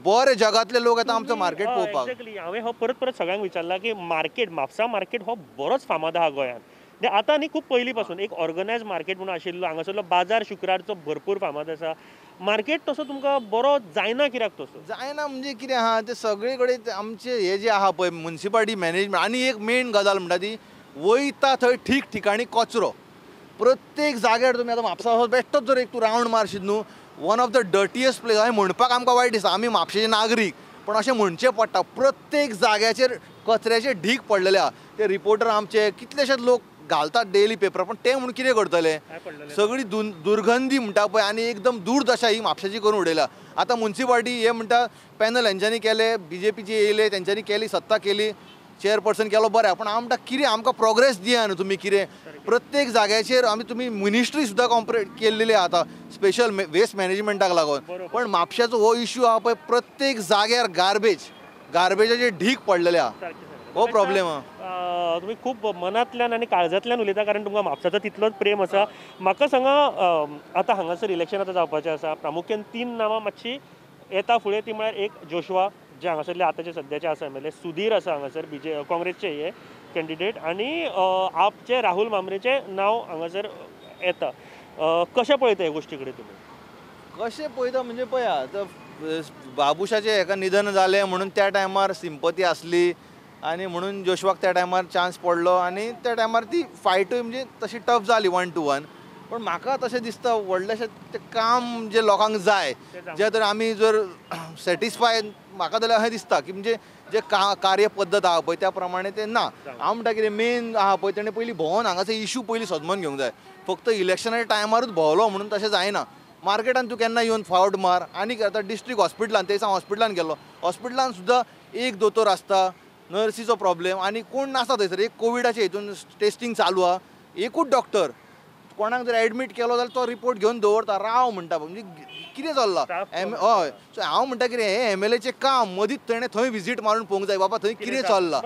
बरे जगातले लोक येता आमचो मार्केट पळोवपाक. एक्झॅक्टली हांवें हो परत सगळ्यांक विचारला की मार्केट म्हापसा मार्केट हो बरोच फामाद आहा गोंयांत. आतां न्ही खूब पयलीं पासून एक ऑर्गनायज मार्केट म्हणून आशिल्लो हांगासरलो बाजार शुक्रारचो भरपूर फामाद आसा. मार्केट तसो तुमकां बरो जायना कित्याक तसो? जायना म्हणजे कितें आहा ते सगळे कडेन आमचे हे जे आहा पळय म्युनिसिपालिटी मॅनेजमेंट आनी एक मेन गजाल म्हणटा ती वयता थंय ठीक ठिकाणी कचरो प्रत्येक जाग्यार तुमी आतां म्हापसा बेश्टोच जर एक तूं रावंड मारशीत न्हू वन ऑफ द डर्टियस्ट प्लेस हांवें म्हणपाक आमकां वायट दिसता आमी म्हापशेचे नागरीक पण अशें म्हणचें पडटा प्रत्येक जाग्याचेर कचऱ्याचे ढीग पडलेले आहा. ते रिपोर्टर आमचे कितलेशेच लोक घालतात डेली पेपर पण ते म्हणून कितें करतले सगळी दुर्गंधी म्हणटा पळय आनी एकदम दुर्दशा ही म्हापशाची करून उडयल्या. आतां म्युनिसिपालिटी हे म्हणटा पॅनल हेंच्यांनी केले BJPचे येयले तेंच्यांनी केली सत्ता केली चेअरपर्सन केलो बरें पण हांव म्हणटा कितें आमकां प्रोग्रेस दिया न्हू तुमी कितें प्रत्येक जाग्याचेर तुमी मिनिस्ट्री सुद्दां कॉम्परेट केल्लेली आहा स्पेशल वेस्ट मॅनेजमेंटाक लागून पण म्हापशाचो हो इश्यू आहा पळय प्रत्येक जाग्यार गार्बेजाचे ढीग पडलेले आहा हो प्रॉब्लेम आहा. तुमी खूब मनांतल्यान आनी काळजांतल्यान उलयता कारण तुमकां म्हापसाचो तितलोच प्रेम आसा. म्हाका सांगा आतां हांगासर इलेक्शन आतां जावपाचें आसा प्रामुख्यान 3 नांवां मातशी येता फुडें ती म्हळ्यार एक जोशवा जे हांगासरले आतांचे सद्याचे आसा एम एल ए सुधीर आसा हांगासर काँग्रेसचे हे कॅन्डिडेट आनी आपचे राहुल मामरेचे नांव हांगासर येता. कशें पळयता हे गोश्टी कडेन तुमी? कशें पळयता म्हणजे पळया आतां बाबुशाचें हेका निधन जालें म्हणून त्या टायमार सिंपती आसली आनी म्हणून जोशवाक त्या टायमार चान्स पडलो आनी त्या टायमार ती फायटूय म्हणजे तशी टफ जाली 1 to 1. पण म्हाका तशें दिसता व्हडलेशें तें काम जे लोकांक जाय जे तर आमी जर सॅटिस्फाय म्हाका जाल्यार अशें दिसता की म्हणजे जे कार्य पद्दत आहा पळय त्या प्रमाणे ते ना. हांव म्हणटा कितें मेन आहा पळय तेणें पयलीं भोंवोन हांगासर इशू पयलीं सदमून घेवंक जाय. फक्त इलेक्शनाच्या टायमारूच भोंवलो म्हणून तशें जायना. मार्केटान तूं केन्ना येवन फावट मार आनी आतां डिस्ट्रिक्ट हॉस्पिटलान थंय हॉस्पिटलान गेलो हॉस्पिटलान सुद्दां एक दोतोर आसता नर्सीचो प्रॉब्लेम आनी कोण नासता थंयसर. एक कोविडाचे हितून टेस्टिंग चालू आहा एकूच डॉक्टर कोणाक जर एडमीट केलो जाल्यार तो रिपोर्ट घेवन दवरता राव म्हणटा म्हणजे कितें चल्लां हय. सो हांव म्हणटा कितें हे MLAचें काम मदींच तेणें थंय विजीट मारून पळोवंक जाय बाबा थंय कितें चल्लां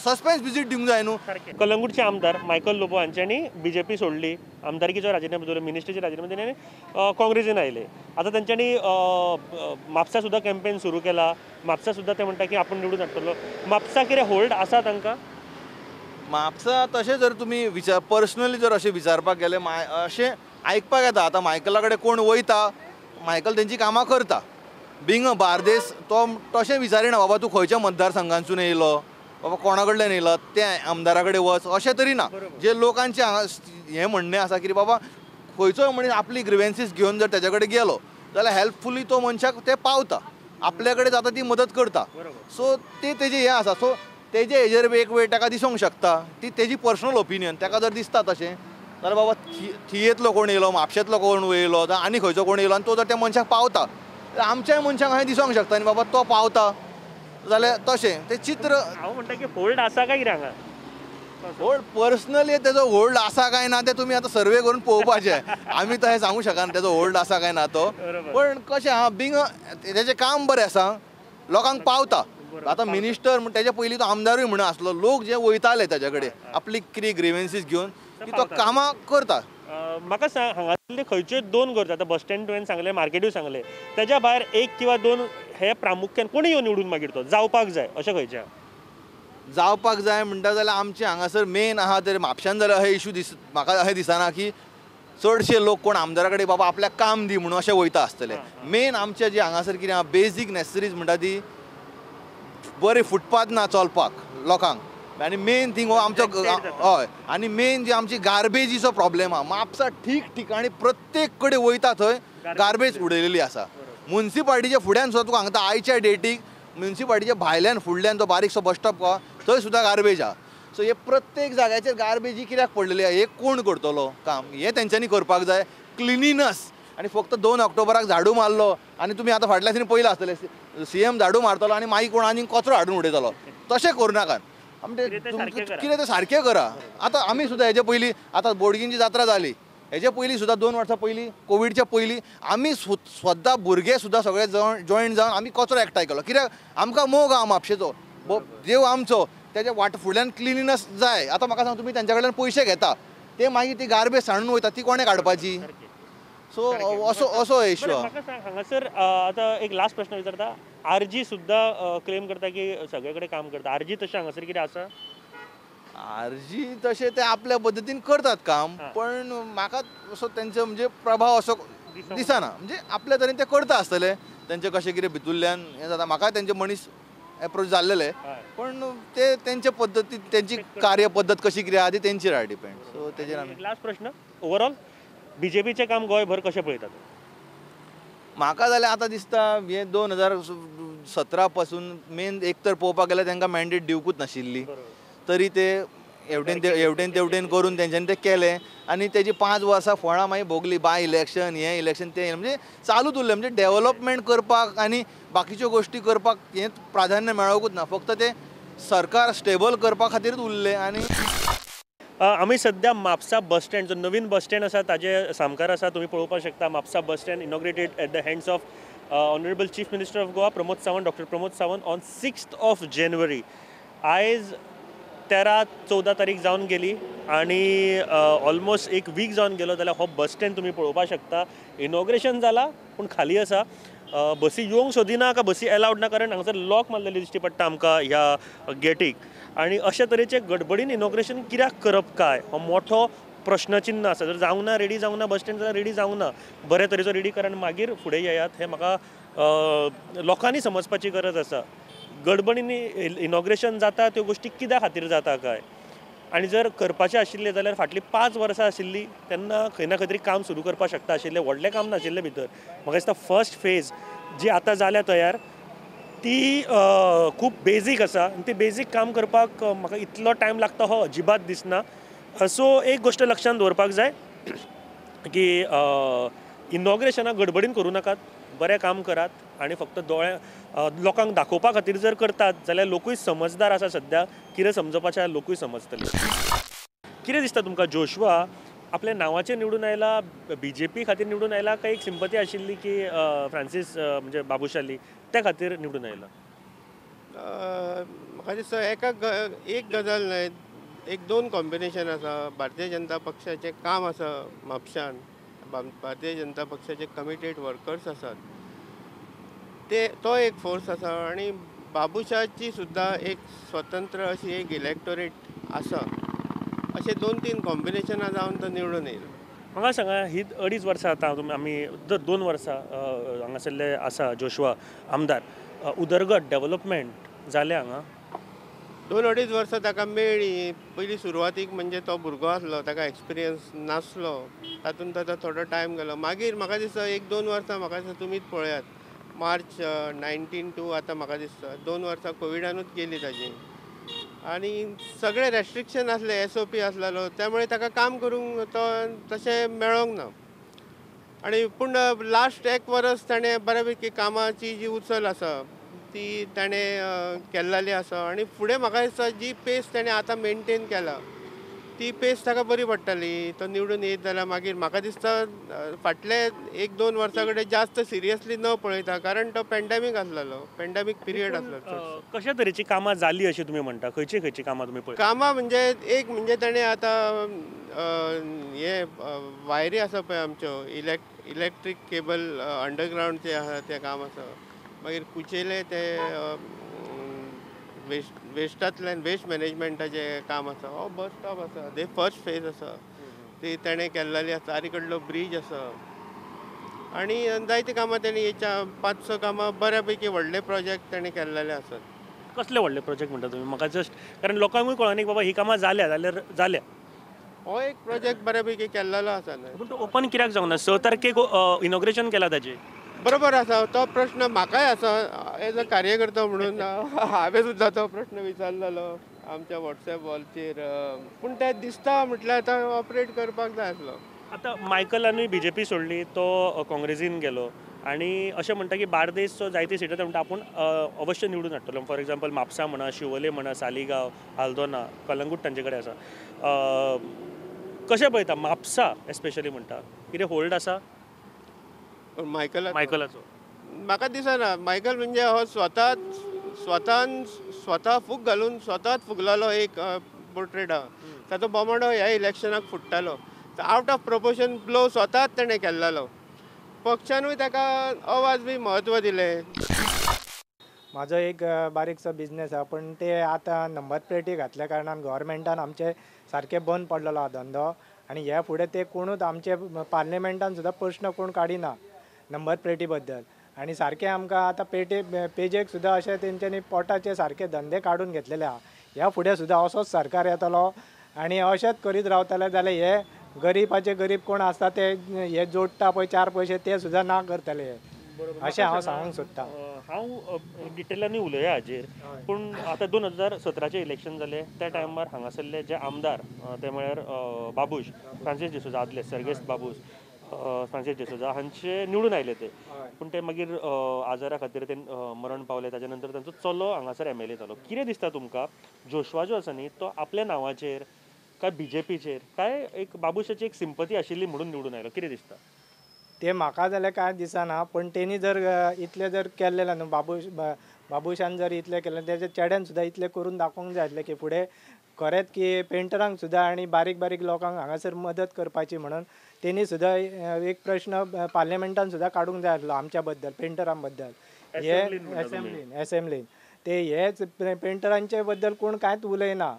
सस्पेन्स विजीट दिवंक जाय न्हू. कलंगूटचे आमदार मायकल लोबो हांच्यांनी BJP सोडली आमदारकीचो राजिनामो दिलो मिनिस्टरचे राजिनामो दिले आनी काँग्रेसीन आयले. आतां तांच्यांनी म्हापसा सुद्दां कॅम्पेन सुरू केला. म्हापसा सुद्दां ते म्हणटा की आपूण निवडून हाडटलो. म्हापसा कितें होल्ड आसा तांकां? म्हापसा तशें जर तुमी पर्सनली जर अशें विचारपाक गेले अशें आयकपाक येता आतां मायकला कडेन कोण वयता मायकल तेंची कामां करता. बिंग अ बार्देस तो तशें विचारिना बाबा तूं खंयच्या मतदारसंघांतसून येयलो बाबा कोणा कडल्यान येयलो त्या आमदारा कडेन वच अशें तरी ना. जे लोकांचे हांगा हें म्हणणें आसा की बाबा खंयचोय मनीस आपली ग्रिवेन्सीस घेवन जर तेजे कडेन गेलो जाल्यार हेल्पफुली तो मनशाक ते पावता आपल्या कडेन जाता ती मदत करता. सो ते तेजें हें आसा. सो तेजे हेजेर एक वेळ ताका दिसूंक शकता ती तेजी पर्सनल ओपिनियन ताका जर दिसता तशें जाल्यार बाबा थियेंतलो कोण येयलो म्हापशेंतलो कोण येयलो जावं आनी खंयचो कोण येयलो आनी तो जर त्या मनशाक पावता आमच्याय मनशाक अशें दिसूंक शकता न्ही बाबा तो पावता जाल्यार तशें तें चित्र. हांव म्हणटा की होल्ड आसा काय कितें हांगा? होल्ड पर्सनली तेजो होल्ड आसा काय ना ते तुमी आतां सर्वे करून पळोवपाचें. आमी तशें सांगूं शकना तेजो होल्ड आसा काय ना तो. पण कशें आहा बिंग तेजें काम बरें आसा लोकांक पावता. आतां मिनिस्टर म्हण तेजे पयलीं तो आमदारूय म्हणून आसलो लोक जे वयताले तेजे कडेन आपली कितें ग्रिवेन्सीस घेवन की तो कामां करता. म्हाका सांग हांगासरले खंयच्योय 2 गरजो आतां बस स्टँड तुवें सांगलें मार्केटूय सांगलें तेज्या भायर 1 किंवा 2 हे प्रामुख्यान कोणी येवन निवडून मागीर तो जावपाक जाय अशें खंयचें जावपाक जाय म्हणटा जाल्यार आमचे हांगासर मेन आहा तर म्हापशान जाल्यार अशें इशू म्हाका अशें दिसना की चडशे लोक कोण आमदारा कडेन बाबा आपल्याक काम दी म्हणून अशें वयता आसतले. मेन आमचे जे हांगासर कितें आहा बेजीक नेसेसरीज म्हणटा ती बरें फुटपाथ ना चलपाक लोकांक आनी मेन थिंग हो आमचो हय आनी मेन जी आमची गार्बेजीचो प्रॉब्लेम आहा. म्हापसा ठीक ठिकाणी प्रत्येक कडेन वयता थंय गार्बेज उडयलेली आसा. म्युन्सिपाल्टीच्या फुड्यान सुद्दां तुका हांगा आयच्या डेटीक म्युन्सिपाल्टीच्या भायल्यान फुडल्यान तो बारीकसो बस स्टॉप आहा थंय सुद्दां गार्बेज आहा. सो हे प्रत्येक जाग्याचेर गार्बेजी कित्याक पडलेली आहा हे कोण करतलो काम हें तेंच्यांनी करपाक जाय. क्लिनिनस आनी फक्त 2 ऑक्टोबराक झाडू मारलो आनी तुमी आतां फाटल्या दिसांनी पयला आसतले CM झाडू मारतलो आनी मागीर कोण आनी कचरो हाडून उडयतलो तशें करूं नाकात. कितें तें सारकें करा. आतां आमी सुद्दां हेजे पयलीं आतां बोडगिंची जात्रा जाली हेजे पयलीं सुद्दां 2 वर्सां पयलीं कोविडच्या पयलीं आमी स्वता भुरगे सुद्दां सगळे जॉयन जावन आमी कचरो एकठांय केलो. कित्याक आमकां मोग आहा म्हापशेचो देव आमचो तेज्या फुड्यान क्लिनिनस जाय. आतां म्हाका सांग तुमी तेंच्या कडल्यान पयशे घेता ते मागीर ती गार्बेज सांडून वयता ती कोणें काडपाची. सो असो इशू आहा. म्हाका सांग हांगासर आतां एक लास्ट प्रश्न विचारता RG सुद्दां क्लेम करता की सगळे कडेन काम करता. RG तशें हांगासर कितें आसा? RG तशें ते आपल्या पद्दतीन करतात काम पण म्हाका असो तेंचो म्हणजे प्रभाव असो दिसना. म्हणजे आपल्या तरेन ते करता आसतले तेंचे कशें कितें भितुरल्यान हें जाता म्हाका तेंचे मनीस एप्रोच जाल्लेले पण ते तेंचे पद्दती तेंची कार्य पद्दत कशी कितें आहा ती तेंचेर आहा डिपेंड. सो तेजेर आमी लास्ट प्रश्न ओवरऑल BJPचें काम गोंयभर कशें पळयतात? म्हाका जाल्यार आतां दिसता हे 2017 पासून मेन एक तर पळोवपाक गेल्यार तांकां मॅन्डेट दिवंकूच नाशिल्ली तरी ते हेवटेन तेवटेन करून तेंच्यांनी तें केलें आनी तेजी 5 वर्सां फळां मागीर भोगली बाय इलेक्शन हें इलेक्शन तें म्हणजे चालूच उरलें. म्हणजे डेव्हलपमेंट करपाक आनी बाकीच्यो गोश्टी करपाक हें प्राधान्य मेळोंकूच ना फक्त ते सरकार स्टेबल करपा खातीरच उरलें. आनी आमी सद्या म्हापसा बस स्टँड जो नवीन बस स्टँड आसा ताजे सामकार आसा तुमी पळोवपाक शकता. Mapusa bus stand inaugurated at the hands of honourable chief minister of Goa Pramod Sawant doctor Pramod Sawant on 6 जानेवारी. आयज 13-14 तारीख जावन गेली आनी ऑलमोस्ट एक वीक जावन गेलो जाल्यार हो बस स्टँड तुमी पळोवपाक शकता. इनॉग्रेशन जाला पूण खाली आसा. बसी येवंक सोदिना काय बसी एलावड ना, कारण हांगासर लॉक मारलेली दिश्टी पडटा आमकां ह्या गेटीक. आनी अशे तरेचे गडबडीन इनॉग्रेशन कित्याक करप काय हो मोठो प्रश्नचिन्ह आसा. जर जावंक ना, रेडी जावंक ना, बस स्टँड जाल्यार रेडी जावंक ना, बरे तरेचो रेडी करा आनी मागीर फुडें येयात, हें म्हाका लोकांनी समजपाची गरज आसा. गडबडीन इनॉग्रेशन जाता त्यो गोश्टी कित्या खातीर जाता काय, आनी जर करपाचें आशिल्लें जाल्यार फाटलीं 5 वर्सां आशिल्लीं तेन्ना खंय ना खंय तरी काम सुरू करपाक शकता आशिल्लें. व्हडलें काम नाशिल्लें भितर. म्हाका दिसता फर्स्ट फेज जी आतां जाल्या तयार ती खूब बेजीक आसा आनी ती बेजीक काम करपाक म्हाका इतलो टायम लागता हो अजिबात दिसना. सो एक गोश्ट लक्षांत दवरपाक जाय की इनॉग्रेशनाक गडबडीन करूं नाकात, बरें काम करात आनी फक्त लोकांक दाखोवपा खातीर जर करतात जाल्यार लोकूय समजदार आसा. सद्या कितें समजपाचें लोकूय समजतले. कितें दिसता तुमकां, जोशुआ आपल्या नांवाचेर निवडून आयला, BJP खातीर निवडून आयला, काय एक सिंपती आशिल्ली की फ्रांसीस म्हणजे बाबूशाली त्या खातीर निवडून आयला? म्हाका दिसता एक गजाल न्हय, एक दोन कॉम्बिनेशन आसा. भारतीय जनता पक्षाचें काम आसा म्हापशान, भारतीय जनता पक्षाचे कमिटेड वर्कर्स आसात तो एक फोर्स आसा, आनी बाबूशाची सुद्दां एक स्वतंत्र अशी एक इलेक्टोरेट आसा. अशें 2-3 कॉम्बिनेशनां जावन तो निवडून येयलो. म्हाका सांगा, ही 2.5 वर्सां आतां आमी 2 वर्सां हांगासरले आसा जोशुआ आमदार. उदरगत डेव्हलपमेंट जालें हांगा? 2-2.5 वर्सां ताका मेळ्ळी. पयलीं सुरवातीक म्हणजे तो भुरगो आसलो, ताका एक्सपिरियन्स नासलो, तातूंत ताका थोडो टायम गेलो. मागीर म्हाका दिसता 1-2 वर्सां म्हाका दिसता तुमीच पळयात, मार्च 19 टू आतां म्हाका दिसता 2 वर्सां कोविडानूच गेली ताजी. आनी सगळे रेस्ट्रिक्शन आसले, SOP आसलेलो, त्यामुळे ताका काम करूंक तो तशें मेळोंक ना. आनी पूण लास्ट 1 वर्स ताणें बऱ्यापैकी कामाची जी उचल आसा ती ताणें केल्ली आसा. आनी फुडें म्हाका दिसता जी पेस ताणें आतां मेनटेन केला ती पेस ताका बरी पडटली. तो निवडून येत जाल्यार मागीर म्हाका दिसता फाटले 1-2 वर्सां कडेन जास्त सिरियसली न पळयता, कारण तो पॅन्डेमीक आसलेलो, पॅन्डेमीक पिरियड आसलो. कशा तरेची कामां जाली अशी तुमी म्हणटा? खंयची कामां तुमी पळय? कामां म्हणजे एक म्हणजे ताणें आतां हे वायरी आसा पळय आमच्यो इलेक्ट्रीक केबल अंडरग्रावंड आसा तें काम आसा. मागीर कुचेले ते वेस्टांतल्यान वेस्ट मॅनेजमेंटाचें काम आसा. हो बस स्टॉप आसा, ते फर्स्ट फेज आसा ती ताणें केल्ली आसा. तारी कडलो ब्रीज आसा आनी जायतीं कामां ताणें 5-6 कामां बऱ्यापैकी व्हडले प्रोजेक्ट ताणें केल्ले आसात. कसले व्हडले प्रोजेक्ट म्हणटा तुमी? म्हाका जस्ट कारण लोकांकूय कळना की बाबा ही कामां जाल्यार जाल्या. हो एक प्रोजेक्ट बऱ्यापैकी केल्लो आसा. पूण तो ओपन कित्याक जावंक ना? 6 तारखेक इनॉग्रेशन केलां ताजें. बरोबर आसा, तो प्रश्न म्हाकाय आसा एज अ कार्यकर्ता म्हणून हांवें सुद्दां तो प्रश्न विचारलेलो आमच्या वॉट्सॅप वॉलचेर. पूण तें दिसता म्हटल्यार आतां ऑपरेट करपाक जाय आसलो. आतां मायकलानूय BJP सोडली, तो काँग्रेसीन गेलो आनी अशें म्हणटा की बार्देसचो जायती सिटी म्हणटा आपूण अवश्य निवडून हाडटलो. फॉर एग्जाम्पल म्हापसा म्हणा, शिवोले म्हणा, सालिगांव, आल्दोना, कलंगूट तांचे कडेन आसा. कशें पळयता म्हापसा एस्पेशली म्हणटा? कितें होल्ड आसा मायकलाचो? म्हाका दिसना. मायकल म्हणजे हो स्वता फूग घालून स्वताच फुगलेलो एक पोर्ट्रेट आहा. ताचो बोमाडो ह्या इलेक्शनाक फुट्टालो. आवट ऑफ प्रपोर्शन ब्लो स्वताच ताणें केल्लो. पक्षानूय ताका अवाजवी म्हत्व दिलें. म्हाजो एक बारीकसो बिझनेस आहा, पण ते आतां नंबर प्लेटी घातल्या कारणान गव्हर्मेंटान आमचे सारके बंद पडलेलो आहा धंदो. आनी ह्या फुडें ते कोणूच आमचे पार्लिमेंटान सुद्दां प्रश्न कोण काडिना नंबर प्लेटी बद्दल. आनी सारकें आमकां आतां पेजेक सुद्दां अशें तेंच्यांनी पोटाचे सारके धंदे काडून घेतलेले आहा. ह्या फुडें सुद्दां असोच सरकार येतलो आनी अशेंच करीत रावतले जाल्यार हे गरीबाचे गरीब कोण आसता ते हे जोडटा पळय 4 पयशे ते सुद्दां ना करतले अशें हांव सांगूंक सोदतां. हांव डिटेलांनी उलया हाजेर. पूण आतां 2017चें इलेक्शन जालें त्या टायमार हांगासरले जे आमदार ते म्हळ्यार बाबूश फ्रांसीस डिसोजा आदले सर्गेस्त बाबूश फ्रांसीस डिसोजा हांचे निवडून आयले ते. पूण ते मागीर आजारा खातीर ते मरण पावले. ताच्या नंतर तांचो चलो हांगासर MLA जालो. कितें दिसता तुमकां, जोशुआ जो आसा न्ही तो आपल्या नांवाचेर काय BJPचेर काय एक बाबूशाची एक सिंपती आशिल्ली म्हणून निवडून आयलो? कितें दिसता? ते म्हाका जाल्यार कांय दिसना. पण तेणी जर इतलें जर केल्लें न्हू बाबूशान जर इतलें केलें तेच्या चेड्यान सुद्दां इतलें करून दाखोवंक जाय आसलें की फुडें खरेंच की पेंटरांक सुद्दां आनी बारीक बारीक लोकांक हांगासर मदत करपाची म्हणून तेणी सुद्दां एक प्रश्न पार्लिमेंटान सुद्दां काडूंक जाय आसलो आमच्या बद्दल पेंटरां बद्दल हे एसेंब्लीन ते हेच पेंटरांचे बद्दल कोण कांयच उलयना.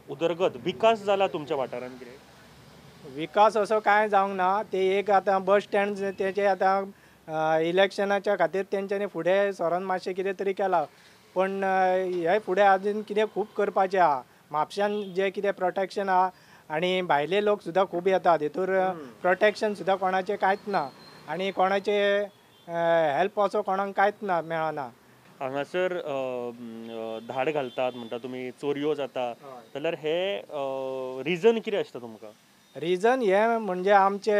उदरगत विकास जाला तुमच्या वाठारान कितें? विकास असो कांय जावंक ना. ते एक आतां बस स्टँड तेचे आतां इलेक्शनाच्या खातीर तेंच्यांनी फुडें सरोन मातशें कितें तरी केलां पण हे फुडें आजून कितें खूब करपाचें आहा. म्हापशान जें कितें प्रोटेक्शन आहा आनी भायले लोक सुद्दां खूब येतात हेतूर प्रोटेक्शन सुद्दां कोणाचें कांयच ना आनी कोणाचे हेल्प असो कोणाक कांयच ना मेळना. हांगासर धाड घालतात म्हणटा तुमी चोरयो जाता जाल्यार हे रिजन कितें आसता तुमकां? रिजन हे म्हणजे आमचे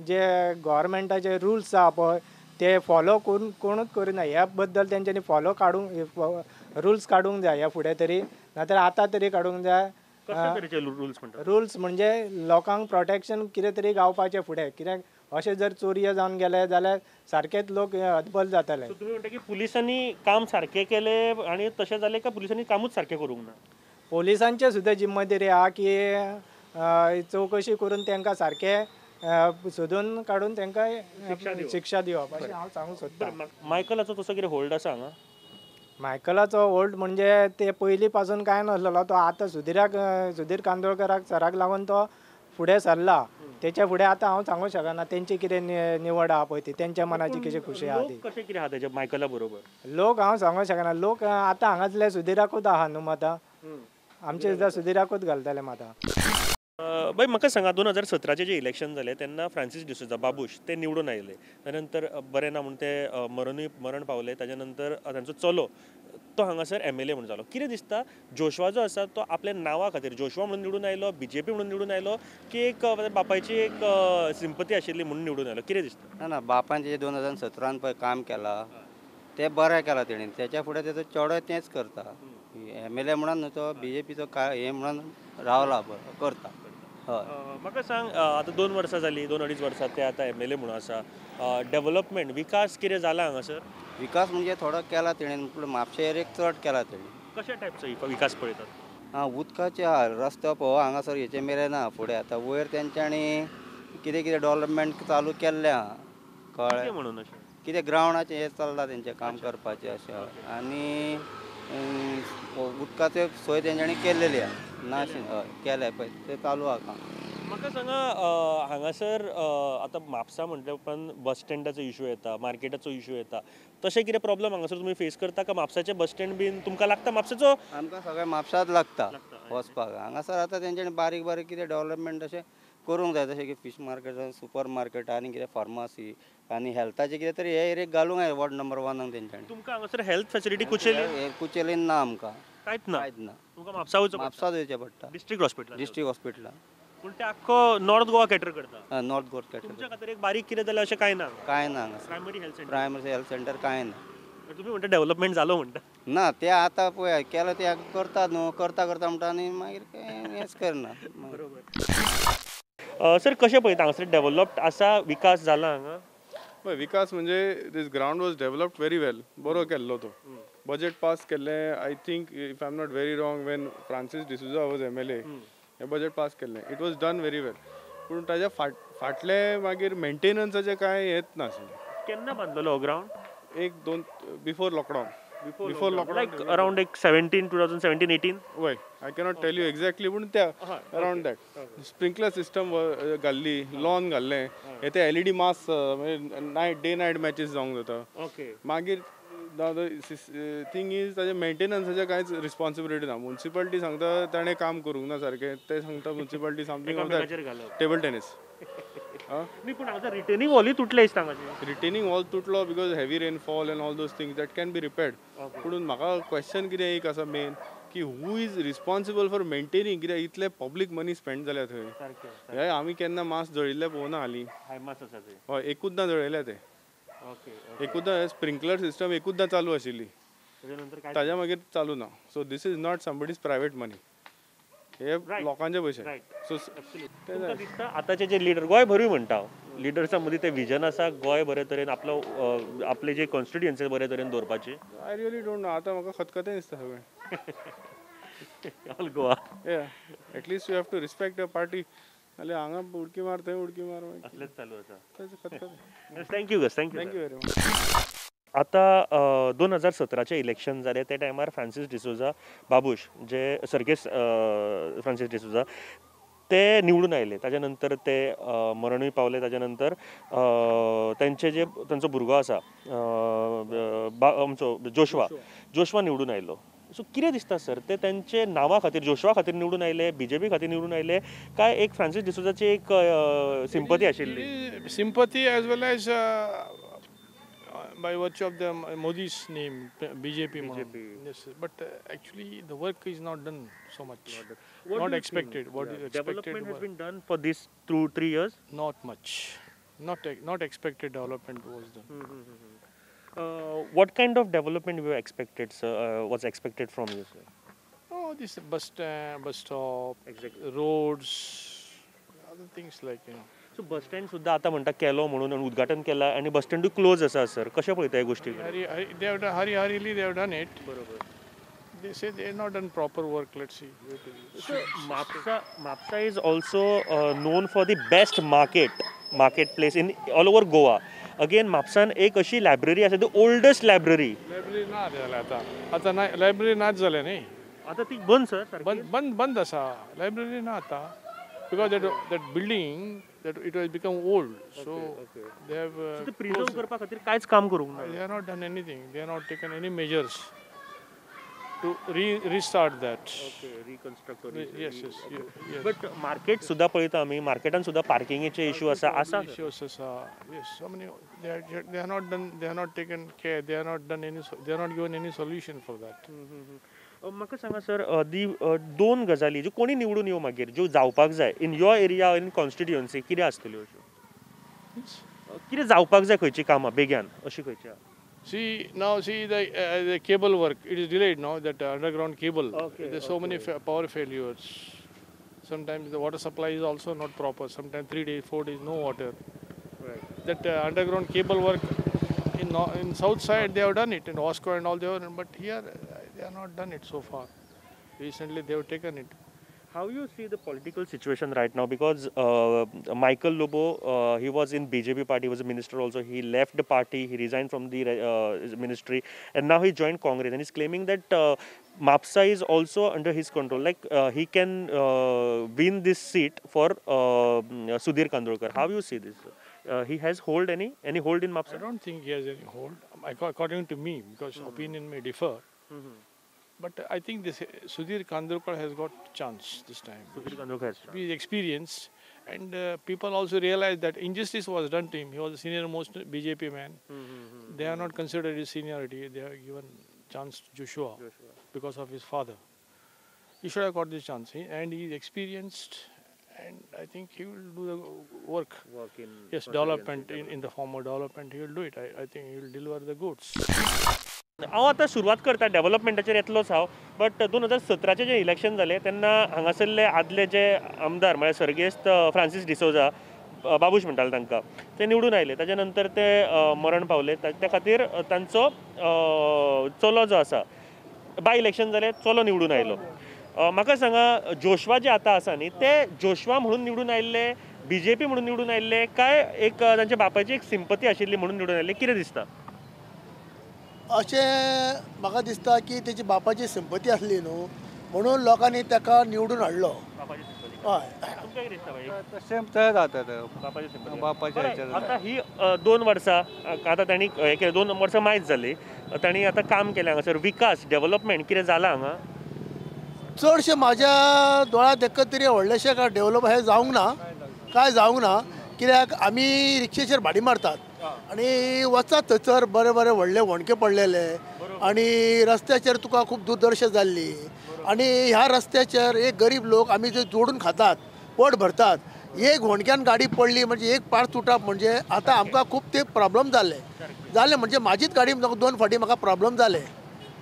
जे गव्हर्मेंटाचे रुल्स आहा पळय ते फॉलो करून कोणूच करिना. ह्या बद्दल तेंच्यांनी फॉलो काडूंक रुल्स काडूंक जाय ह्या फुडें तरी नाजाल्यार आतां तरी काडूंक जाय. कसले तरेचे रुल्स म्हणटा? रुल्स म्हणजे लोकांक प्रोटेक्शन कितें तरी गावपाचें फुडें कित्याक अशें जर चोरयो जावन गेले जाल्यार सारकेच लोक हतबल जातले. तुमी म्हणटा की पुलिसांनी काम सारकें केलें आनी तशें जालें काय पुलिसांनी कामूच सारकें करूंक ना? पोलिसांचे सुद्दां जिम्मेदारी आहा की चवकशी करून तांकां सारकें सोदून काडून तांकां शिक्षा दिवप अशें हांव सांगूंक सोदतां. मायकलाचो तसो कितें होल्ड आसा हांगा? मायकलाचो होल्ड म्हणजे ते पयलीं पासून कांय नासलेलो तो आतां सुधीर कांदोळकराक सराक लागून तो फुडें सरला. तेच्या फुडें आतां हांव सांगूंक शकना तेंची कितें निवड आहा पळय ती तेंच्या मनाची कशी खुशी आहा ती. कशें कितें आहा तेच्या मायकला बरोबर? लोक हांव सांगूंक शकना. लोक आतां हांगासले सुधीराकूच आहा न्हू माता आमचे सुद्दां सुधीराकूच घालतले माता. बाय म्हाका सांगा 2017 जे इलेक्शन जालें तेन्ना फ्रांसीस डिसोजा बाबूश ते निवडून आयले ताच्या नंतर बरें ना म्हणून ते मरण पावले. ताच्या नंतर तांचो चलो तो हांगासर MLA म्हणून जालो. कितें दिसता जोशवा जो आसा तो आपल्या नांवा खातीर जोशवा म्हणून निवडून आयलो BJP म्हणून निवडून आयलो की एक बापायची एक सिंपती आशिल्ली म्हणून निवडून आयलो? कितें दिसता? ना बापान जे 2017 पळय काम केलां तें बरें केलां तेणीन. तेच्या फुडें तेजो चेडो तेंच करता. MLA म्हणून न्हू तो BJPचो हे म्हणून रावला करता. हय म्हाका सांग आतां 2 वर्सां जालीं 2-2.5 वर्सां ते आतां MLA म्हणून आसा. डेव्हलपमेंट विकास कितें जाला हांगासर? विकास म्हणजे थोडो केला तेणीन पूण म्हापशा एरियेक चड केला तेणी. कशा टायपचो विकास पळयतात? उदकाचे रस्तो पळोवं हांगासर हेचे मेरेन ना फुडें आतां वयर तेंच्यांनी कितें कितें डेव्हलपमेंट चालू केल्लें आहा कळ्ळें म्हणून अशें कितें ग्रावंडाचें हें चलता तेंचें काम करपाचें अशें आनी उदकाचे सोय तेंच्यांनी केल्लेली आहा नाशिल्लें हय केलें पळय तें चालू आहा काम. म्हाका सांगा हांगासर आतां म्हापसा म्हणटा उपरांत बस स्टँडाचो इशू येता मार्केटाचो इशू येता तशें कितें प्रॉब्लम हांगासर तुमी फेस करता का? म्हापसाचें बस स्टँड बीन तुमकां लागता? म्हापसाचो आमकां सगळें म्हापशाच लागता वचपाक. हांगासर आतां तेंच्यांनी बारीक बारीक कितें डेव्हलपमेंट अशें करूंक जाय जशें की फीश मार्केट सुपर मार्केट आनी कितें फार्मासी आनी हेल्थाचें कितें तरी हे एरियेक घालूंक जाय वॉर्ड नंबर 1 तेंच्यांनी. तुमकां हांगासर हेल्थ फॅसिलिटी कुचेलीन ना आमकां कांयच ना. कांयच ना. तुमकां म्हापसा वयचो म्हापसाच वयचें पडटा डिस्ट्रिक्ट हॉस्पिटलान. पूण ते आख्खो नॉर्थ गोवा कॅटर करता. नॉर्थ गोवा कॅटर तुमच्या खातीर एक बारीक कितें जाल्यार अशें कांय ना? कांय ना हांगासर primary health centre primary health centre कांय ना. तुमी म्हणटा डेव्हलपमेंट जालो म्हणटा ना ते आतां पळय केलां ते करता न्हू करता म्हणटा आनी मागीर हेंच करना. सर कशें पळयता हांगासर डेव्हलप्ड आसा विकास जाला हांगा? पळय विकास म्हणजे दीस ग्रावंड वॉज डेव्हलप्ड व्हेरी वेल. बरो केल्लो तो बजेट पास केल्लें. I think if I am not very wrong Wien Francis D'Souza was MLA हें बजेट पास केल्लें. इट वॉज डन व्हेरी वेल. पूण ताच्या फाटलें मागीर मेंटेनन्साचें कांय येत नाशिल्लें. केन्ना बांदलेलो हो ground? 1-2 before lockdown like around 2017-18 वय I cannot tell you exactly पूण त्या अराउंड दॅट स्प्रिंकलर सिस्टम घाल्ली लॉन घाल्लें हे ते LED मास नायट डे नायट मॅचीस जावंक जाता. मागीर थिंग इज ताजे मेंटेनन्साचें कांयच रिस्पॉन्सिबिलिटी ना. म्युन्सिपालिटी सांगता ताणें काम करूंक ना सारकें ते सांगता म्युन्सिपालिटी समथींग टेबल टेनीस. पूण हांगासर रिटेनिंग वॉलूय तुटले दिसता म्हाजें. रिटेनिंग वॉल तुटलो because heavy rainfall and all those things that can be repaired. पूण म्हाका क्वेश्चन कितें एक आसा मेन की who is responsible for maintaining कित्याक इतले पब्लीक मनी स्पेंड जाल्या थंय. हे आमी केन्ना मास जळिल्ले पळोवना हालीं. हय एकूचदां जळयले ते. एकूचदां स्प्रिंकलर सिस्टम एकूचदां चालू आशिल्ली ताज्या मागीर चालू ना. So this is not somebody's private money. हे लोकांचे पयशे. सो दिसता आतांचे जे लिडर गोंय भरूय म्हणटा लिडर्सां मदीं ते विजन आसा गोंय बरे तरेन आपले जे कॉन्स्टिट्युएन्सी बरे तरेन दवरपाची. I really don't know. आतां म्हाका खतखतें दिसता सगळें. All Goa Yeah, at least you have to respect a party. नाल्या हांगा उडकी मार थंय उडकी मार असलेच चालू आसा. खतखत. Thank you guys thank you Thank you very much. आता 2017चे इलेक्शन जाले ते टायमार फ्रांसीस डिसोजा बाबूश जे सर्गेस फ्रांसीस डिसोजा ते निवडून आयले. ताच्या नंतर ते मरणूय पावले. ताच्या नंतर तांचो भुरगो आसा आमचो जोशवा निवडून आयलो. सो कितें दिसता सर ते त्यांचे नांवा खातीर जोशवा खातीर निवडून आयले, बीजेपी खातीर निवडून आयले, काय एक फ्रांसीस डिसोजाची एक सिंपती आशिल्ली? Sympathy as well as by virtue of the Modi's name, BJP. Yes, but actually the work is not done so much. Not expected. What is expected? Development has been done for these 2-3 years? Not much. Not expected development was done. What kind of development you expected, sir? Was expected from you, sir? Oh, this bus stop, Exactly. roads, other things like so bus stand सुद्धा आता म्हणटा केलो म्हणून आणि उद्घाटन केला आणि बस स्टँडूय क्लोज आसा सर. कशें पळयता ह्या गोष्टी? hurriedly they have done it. बरोबर. They say they have not done proper work. Let's see. So Mapsa is also known for the best marketplace in all over Goa. Again, Mapsan एक अशी लायब्ररी आसा, द ओल्डस्ट लायब्ररी. लायब्ररी ना जाल्या आता नाही लायब्ररी नाच जाल्या न्ही. आता ती बंद सर. बंद आसा लायब्ररी ना आता because that building that it has become old. So they have ते प्रिझर्व करपा खातीर कांयच काम करूंक ना. they have not done anything. They have not taken any measures to restart that. Okay, reconstruct or Yes. But market सुद्धा पळयता आमी, मार्केटान सुद्धा पार्किंगेचे इश्यू आसा. Issues asa. Yes, so many they have not done. They have not taken care. They have not done any. They have not given any solution for that. म्हाका सांगा सर, दी 2 गजाली ज्यो कोणी निवडून येवं मागीर ज्यो जावपाक जाय in your area in constituency कितें आसतल्यो अश्यो? कितें जावपाक जाय खंयची कामां बेग्यान अशी खंयची? See the cable work. It is delayed now. That underground cable. There's so many power failures. Sometimes the water supply is also not proper. Sometimes 3 days, 4 days, no water. Right. That underground cable work in south side they have done it in Osco and all they have, but here they have not done it so far. Recently they have taken it. How you see the political situation right now? Because Michael Lobo, he was in BJP party, he was a minister also. He left the party, he resigned from the ministry, and now he joined Congress. And he's claiming that Mapsa is also under his control. Like he can win this seat for Sudhir Kandrolkar. How you see this? He has any hold in Mapsa? I don't think he has any hold, according to me, because opinion may differ. But I think this Sudhir Kandrolkar has got chance this time. Sudhir Kandrolkar has He is experienced, and people also realize that injustice was done to him. He was the senior most BJP man. They have not considered his seniority. They have given chance to Joshua because of his father. He should have got this chance, and he is experienced. And I think he will do the work in development in the form of development. He will do it. I think he will deliver the goods. हांव आतां सुरवात करता डेव्हलपमेंटाचेर येतलोच हांव. बट 2017चे जे इलेक्शन जालें तेन्ना हांगासरले आदले जे आमदार म्हळ्यार सर्गेस्त फ्रांसीस डिसोजा बाबूश म्हणटाले तांकां, ते निवडून आयले. ताच्या नंतर ते मरण पावले. त्या खातीर तांचो चलो जो आसा, बाय इलेक्शन जालें, चलो निवडून आयलो. म्हाका सांगा, जोशवा जे आतां आसा न्ही, ते जोशवा म्हणून निवडून आयिल्ले, बीजेपी म्हणून निवडून आयिल्ले, काय एक तांच्या बापायची एक सिंपती आशिल्ली म्हणून निवडून आयिल्ले? कितें दिसता? अशें म्हाका दिसता की तेची बापाची सिंपती आसली न्हू, म्हणून लोकांनी ताका निवडून हाडलो. हय, तशें थंय जाता बापाच्या आतां ही 2 वर्सां आतां तांणी 2 वर्सां मायज जाली, तांणी आतां काम केलें हांगासर. विकास डेव्हलपमेंट कितें जालां हांगा? चडशें म्हाज्या दोळ्या देखत तरी व्हडलेशें काय डेव्हलप हें जावंक ना, काय जावंक ना. कित्याक आमी रिक्षेचेर भाडी मारतात आनी वचत थंयसर बरे व्हडले होणके पडलेले, आनी रस्त्याचेर तुका खूब दुर्दर्शा जाल्ली, आनी ह्या रस्त्याचेर एक गरीब लोक आमी जे जोडून खातात, पोट भरतात, एक होणक्यान गाडी पडली म्हणजे एक पार्ट तुटप म्हणजे आतां आमकां खूब ते प्रॉब्लम जाले म्हणजे म्हाजीच गाडी 2 फावटी म्हाका प्रॉब्लम जाले.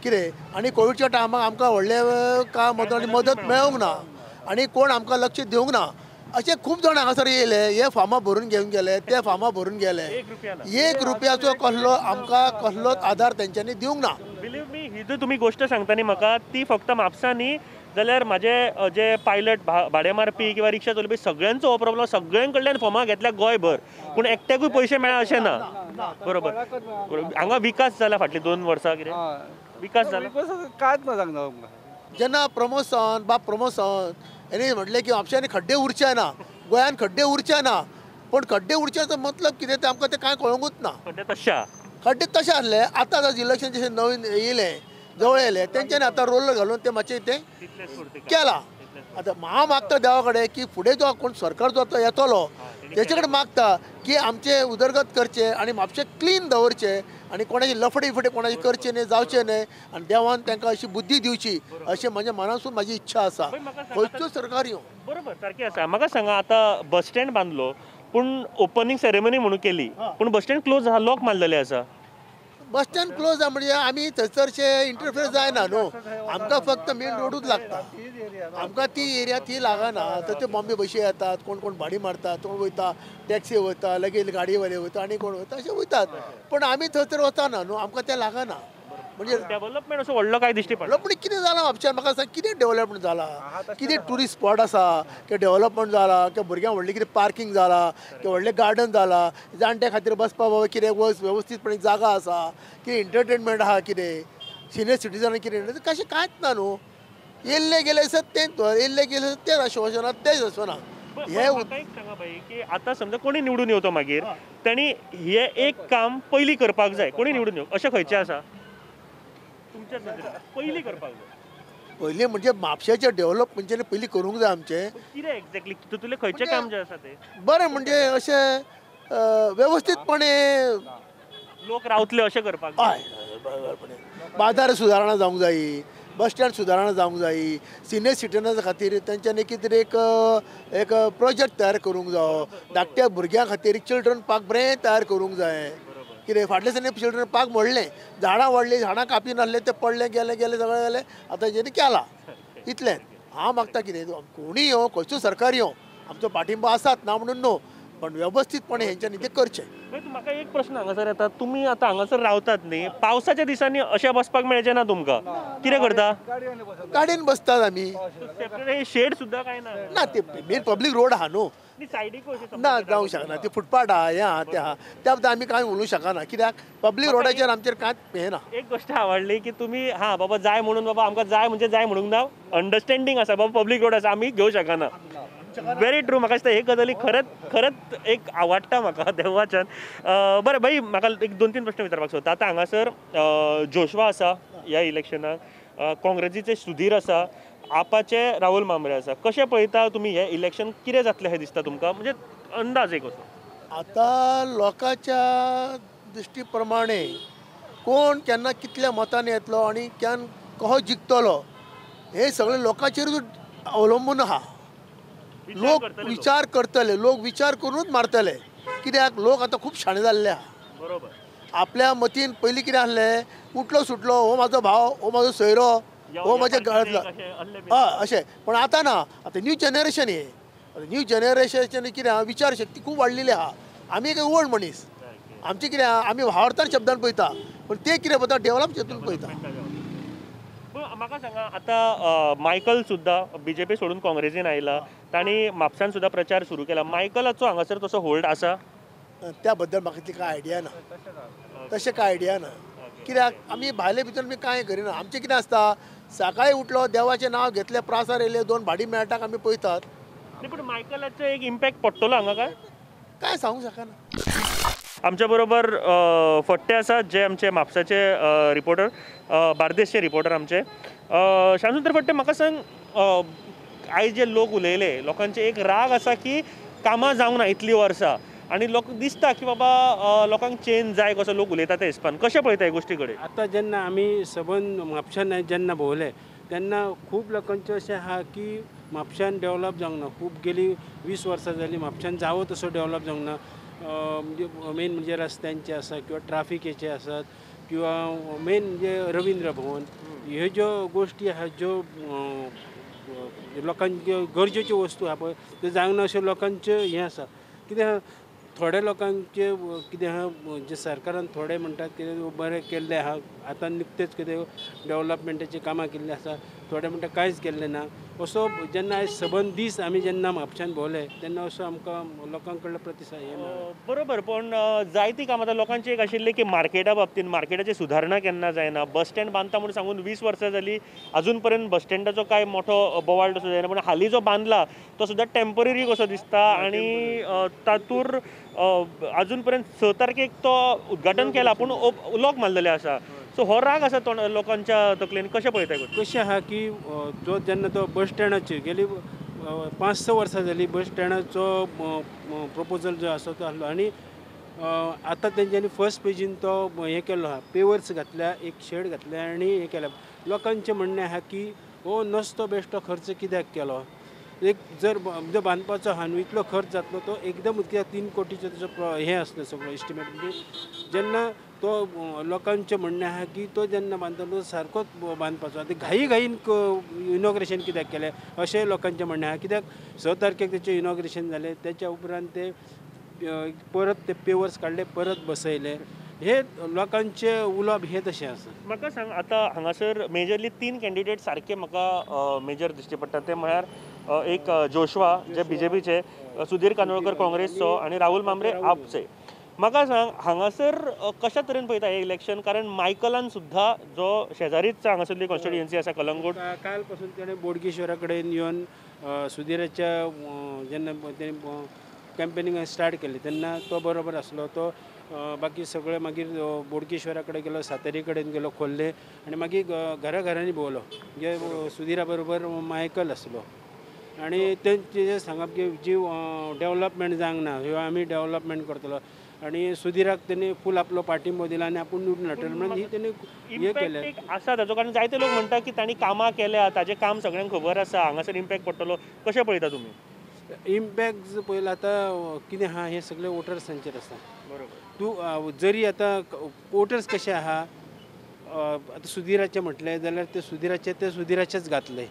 कितें आनी कोविडच्या टायमाक आमकां व्हडले काम मदत मेळोंक ना आनी कोण आमकां लक्ष दिवंक ना. अशें खूब जाण हांगासर येयले, हे फार्मां भरून घेवन गेले, ते फार्मां भरून गेले. 1 रुपयाचो कसलोच आधार तेंच्यांनी दिवंक ना. बिलीव मी, ही जर तुम्ही गोष्ट सांगता न्ही म्हाका, ती फक्त म्हापसा न्ही, जाल्यार म्हाजे जे पायलट भाडे मारपी किंवा रिक्षा चलोवपी सगळ्यांचो हो प्रॉब्लम, सगळ्यां कडल्यान फॉर्मां घेतल्या गोंयभर, पूण एकट्याकूय पयशे मेळ्ळा अशें ना. बरोबर. हांगा विकास जाला फाटली 2 वर्सां, कितें विकास जाला? कांयच ना सांगता तुमकां. जेन्ना प्रमोशन हेणी म्हटलें की म्हापशांनी खड्डे उरचे ना, गोंयान खड्डे उरचे ना, पण खड्डे उरच्याचो मतलब कितें तें आमकां तें कांय कळोंकूच ना. खड्डे तशें आसले. आतां इलेक्शन जशें नवीन येयलें, जवळ येयलें, तेंच्यांनी आतां रोलर घालून तें मातशें तें केलां. आतां हांव मागता देवा कडेन की फुडें जो कोण सरकार जो तो येतलो तेचे कडेन मागता की आमचे उदरगत करचे आनी म्हापशें क्लीन दवरचे आनी कोणाची लफडे बिफडे कोणाची करचे न्हय, जावचे न्हय, आनी देवान तांकां अशी बुद्धी दिवची अशें म्हज्या मनासून म्हाजी इच्छा आसा. खंयच्यो सरकार येवं. बरोबर, सारकें आसा. म्हाका सांगा, आतां बस स्टँड बांदलो पूण ओपनिंग सेरेमनी म्हणून केली, पूण बस स्टँड क्लोज आहा, लॉक मारलेले आसा. बस स्टँड क्लोज आहा म्हणजे आमी थंयसरशे इंटरफियर जायना न्हू. आमकां फक्त मेन रोडूच लागता. आमकां ती एरिया ती लागना. थंय बॉम्बे बशी येतात, कोण कोण भाडी मारतात, कोण वयता टॅक्सी वयता, लगेच गाडयेवाले वयता आनी कोण वयता अशें वयतात. पण आमी थंयसर वचना न्हू, आमकां तें लागना. म्हणजे डेव्हलपमेंट असो व्हडलो काय दिश्टी पडना. डेव्हलपमेंट कितें जाला म्हापशान म्हाका सांग, कितें डेव्हलपमेंट जाला, कितें ट्युरिस्ट स्पॉट आसा, किंवा डेव्हलपमेंट जाला, किंवा भुरग्यांक व्हडलें कितें पार्किंग जाला, किंवा व्हडलें गार्डन जाला, जाणट्या खातीर बसपा बाबा कितें वेवस्थीतपणे जागा आसा, कितें एंटरटेनमेंट आहा, कितें सिनियर सिटीजन कितें कशें कांयच ना न्हू. येल्ले गेले तेंच येल्ले गेले तेच आश्वासना तेच आसना. हे सांगा भाई की आतां समजा कोणी निवडून येवतो मागीर तांणी हे एक काम पयलीं करपाक जाय, कोणी निवडून येवं अशें खंयचें आसा तुमच्या नदरेन पयलीं करपाक जाय? पयलीं म्हणजे म्हापशेचें डेव्हलपमेंट पयलीं करूंक जाय आमचें. कितें एक्झॅक्टली तुले खंयचें काम जें आसा तें बरें म्हणजे अशें वेवस्थीतपणे लोक रावतले अशें करपाक हय. बाजार सुदारणा जावंक जायी, बस स्टँड सुदारणा जावंक जायी, सिनियर सिटीजना खातीर तेंच्यांनी कितें एक प्रोजेक्ट तयार करूंक जायो. धाकट्या भुरग्यां खातीर चिल्ड्रन पार्क बरें तयार करूंक जाय. कितें फाटल्या दिसांनी चिल्ड्रन पार्क मोडलें, झाडां वाडलीं, झाडां कापी नासलें, तें पडलें गेलें सगळें जालें. आतां हेजें केलां इतलें. हांव मागता कितें कोणीय येवं, खंयचो सरकार येवं, आमचो पाठिंबो आसात ना म्हणून न्हू, पण वेवस्थीतपणे हेंच्यांनी तें करचें. म्हाका एक प्रश्न हांगासर येता, तुमी आतां हांगासर रावतात न्ही, पावसाच्या दिसांनी अशें बसपाक मेळचें ना तुमकां, कितें करता? गाडयेन बसतात आमी. शेड सुद्दां काय ना? ते मेन पब्लीक रोड आहा न्हू, ना जावंक शकना. ती फुटपाथ आहा, हें आहा, तें आहा, त्या बद्दल आमी कांय उलोवंक शकना. कित्याक पब्लीक रोडाचेर आमचेर कांयच हें ना. एक गोश्ट आवडली की तुमी हा बाबा जाय म्हणून बाबा आमकां जाय म्हणजे जाय म्हणूंक ना, अंडरस्टँडींग आसा बाबा पब्लीक रोड आसा आमी घेवं शकना. Very true. म्हाका दिसता हे गजाली खरंच एक आवडटा म्हाका देवाच्यान. बरें भाई, म्हाका एक 2-3 प्रश्न विचारपाक सोदता. आतां हांगासर जोशवा आसा ह्या इलेक्शनाक, काँग्रेसीचे सुधीर आसा, आपाचे राहुल मांद्रे आसा. कशें पळयता तुमी हे इलेक्शन, कितें जातलें हें दिसता तुमकां, म्हणजे अंदाज एक असो? आतां लोकांच्या दृश्टी प्रमाणे कोण केन्ना कितल्या मतांनी येतलो आनी केन्ना कसो जिखतलो हे सगळें लोकांचेरूच अवलंबून आहा. लोक विचार करतले, लोक विचार करूनच मारतले. कित्याक लोक आतां खूब शाणे जाल्ले आहा. बरोबर. आपल्या मतीन पयलीं कितें आसलें, उठलो सुटलो हो म्हाजो भाव, हो म्हाजो सोयरो, हो म्हाज्या घरांतलो हय अशें. पण आतां ना. आतां न्यू जनरेशन हे. न्यू जनरेशन कितें आहा, विचार शक्ती खूब वाडलेली आहा. आमी एक ओल्ड मनीस, आमचें कितें आहा, आमी वावरतार शब्दान पळयता, पण ते कितें पळयता डेव्हलप हितून पळयता. म्हाका सांगा, आतां मायकल सुद्दां बीजेपी सोडून काँग्रेसीन आयला, तांणी म्हापसान सुद्दां प्रचार सुरू केला. मायकलाचो हांगासर तसो होल्ड आसा? त्या बद्दल म्हाका तितली कांय आयडिया ना. तशें कांय आयडिया ना. कित्याक आमी भायले भितर आमी कांय करिना. आमचें कितें आसता, सकाळी उठलो देवाचें नांव घेतलें, प्रासार येयले, 2 भाडी मेळटाक आमी पळयतात. पूण मायकलाचो एक इम्पॅक्ट पडटलो हांगा काय सांगूंक शकना. आमच्या बरोबर फट्टे आसात, जे आमचे म्हापसाचे रिपोर्टर, बार्देसचे रिपोर्टर आमचे. शांतसूत्र फट्टे, म्हाका सांग, आयज जे लोक उलयले, लोकांचे एक राग आसा की कामां जावंक ना इतलीं वर्सां, आनी लोक दिसता की बाबा लोकांक चेंज जाय कसो लोक उलयता ते हिसपान. कशें पळयता हे गोश्टी कडेन? आतां जेन्ना आमी सबंद म्हापशान जेन्ना भोंवले तेन्ना खूब लोकांचें अशें आहा की म्हापशान डेव्हलप जावंक ना. खूब गेली 20 वर्सां जालीं म्हापशान जावो तसो डेव्हलप जावंक ना. म्हणजे मेन म्हणजे रस्त्यांचे आसा किंवा ट्राफिकेचे आसात किंवा मेन म्हणजे रवींद्र भवन, ह्यो ज्यो गोश्टी आहा ज्यो लोकांच्यो गरजेच्यो वस्तू आहा पळय त्यो जावंक ना अशें लोकांचें हें आसा. कित्याक थोडे लोकांचे कितें आहा जे सरकारान थोडे म्हणटात कितें बरें केल्लें आहा आतां निकतेच कितें डेव्हलपमेंटाची कामां केल्लीं आसा थोडे म्हणटा कांयच केल्लें ना असो जेन्ना आयज सबंद दीस आमी जेन्ना म्हापशान भोंवले तेन्ना असो आमकां लोकां कडलो प्रतिसाद हे मेळ्ळो. बरोबर पण जायतीं कामां आतां लोकांची एक आशिल्ली की मार्केटा बाबतींत मार्केटाची सुधारणा केन्ना जायना बस स्टँड बांदता म्हणून सांगून 20 वर्सां जालीं अजून पर्यंत बस स्टँडाचो कांय मोठो बोवाळ तसो जायना पूण हालीं जो बांदला तो सुद्दां टेम्पररी कसो दिसता आनी तातूंत अजून पर्यंत 6 तारखेक तो उद्घाटन केला पूण लॉक मारलेले आसा सो हो राग आसा लोकांच्या तकलेन कशें पळयताय कशें आहा की जो जेन्ना तो बस स्टँडाचेर गेली 5-6 वर्सां जालीं बस स्टँडाचो प्रपोजल जो आसा तो आहलो आनी आतां तेंच्यांनी फर्स्ट पेजीन तो हें केल्लो आहा पेवर्स घातल्या एक शेड घातल्या आनी हें केल्या लोकांचें म्हणणें आहा की हो नसतो बेश्टो खर्च कित्याक केलो एक जर बांदपाचो आहा न्हू इतलो खर्च जातलो तो एकदम कित्याक 3 कोटीचो तेजो हें आसलें सगळो एस्टिमेट म्हणजे जेन्ना तो लोकांचें म्हणणें आहा की तो जेन्ना बांदतलो सारकोच बांदपाचो आतां घाईन इनॉग्रेशन कित्याक केलें अशें लोकांचें म्हणणें आहा कित्याक 6 तारखेक तेचें इनॉग्रेशन जालें तेच्या उपरांत ते परत ते पेवर्स काडले परत बसयले हे लोकांचे उलोवप हे तशें आसा. म्हाका सांग आतां हांगासर मेजरली 3 कॅन्डिडेट सारके म्हाका मेजर दिश्टी पडटा ते म्हळ्यार एक जोशवा जे बीजेपीचे सुधीर कांदोळकर काँग्रेसचो आनी राहुल मांद्रे आपचे म्हाका सांग हांगासर कशा तरेन पळयता हें इलेक्शन कारण मायकलान सुद्दां जो शेजारीच हांगासरली कॉन्स्टिट्युएन्सी आसा कलंगूट काल पासून तेणें बोडगेश्वरा कडेन येवन सुधीराच्या जेन्ना तेणें कॅम्पेनींग स्टार्ट केली तेन्ना तो बरोबर आसलो तो बाकी सगळे मागीर बोडगेश्वरा कडेन गेलो सातेरी कडेन गेलो खोल्ले आनी मागीर घरांनी भोंवलो जे सुधीरा बरोबर मायकल आसलो आनी तेंचें सांगप की जी डेव्हलपमेंट जावंक ना ह्यो आमी डेव्हलपमेंट करतलो आनी सुधीराक तेणी फूल आपलो पाठिंबो दिला आनी आपूण निवडून हाडटलो म्हणून ही तेणी हें केलें आसा ताजो कारण जायते लोक म्हणटा की तांणी कामां केल्या ताजें काम सगळ्यांक खबर आसा हांगासर इम्पॅक्ट पडटलो कशें पळयता तुमी इम्पॅक्ट पळयला आतां कितें आहा हें सगळें वोटर्सांचेर आसा बरोबर तूं जरी आतां वोटर्स कशें आहा आतां सुधीराचें म्हटलें जाल्यार ते सुधीराचेच घातले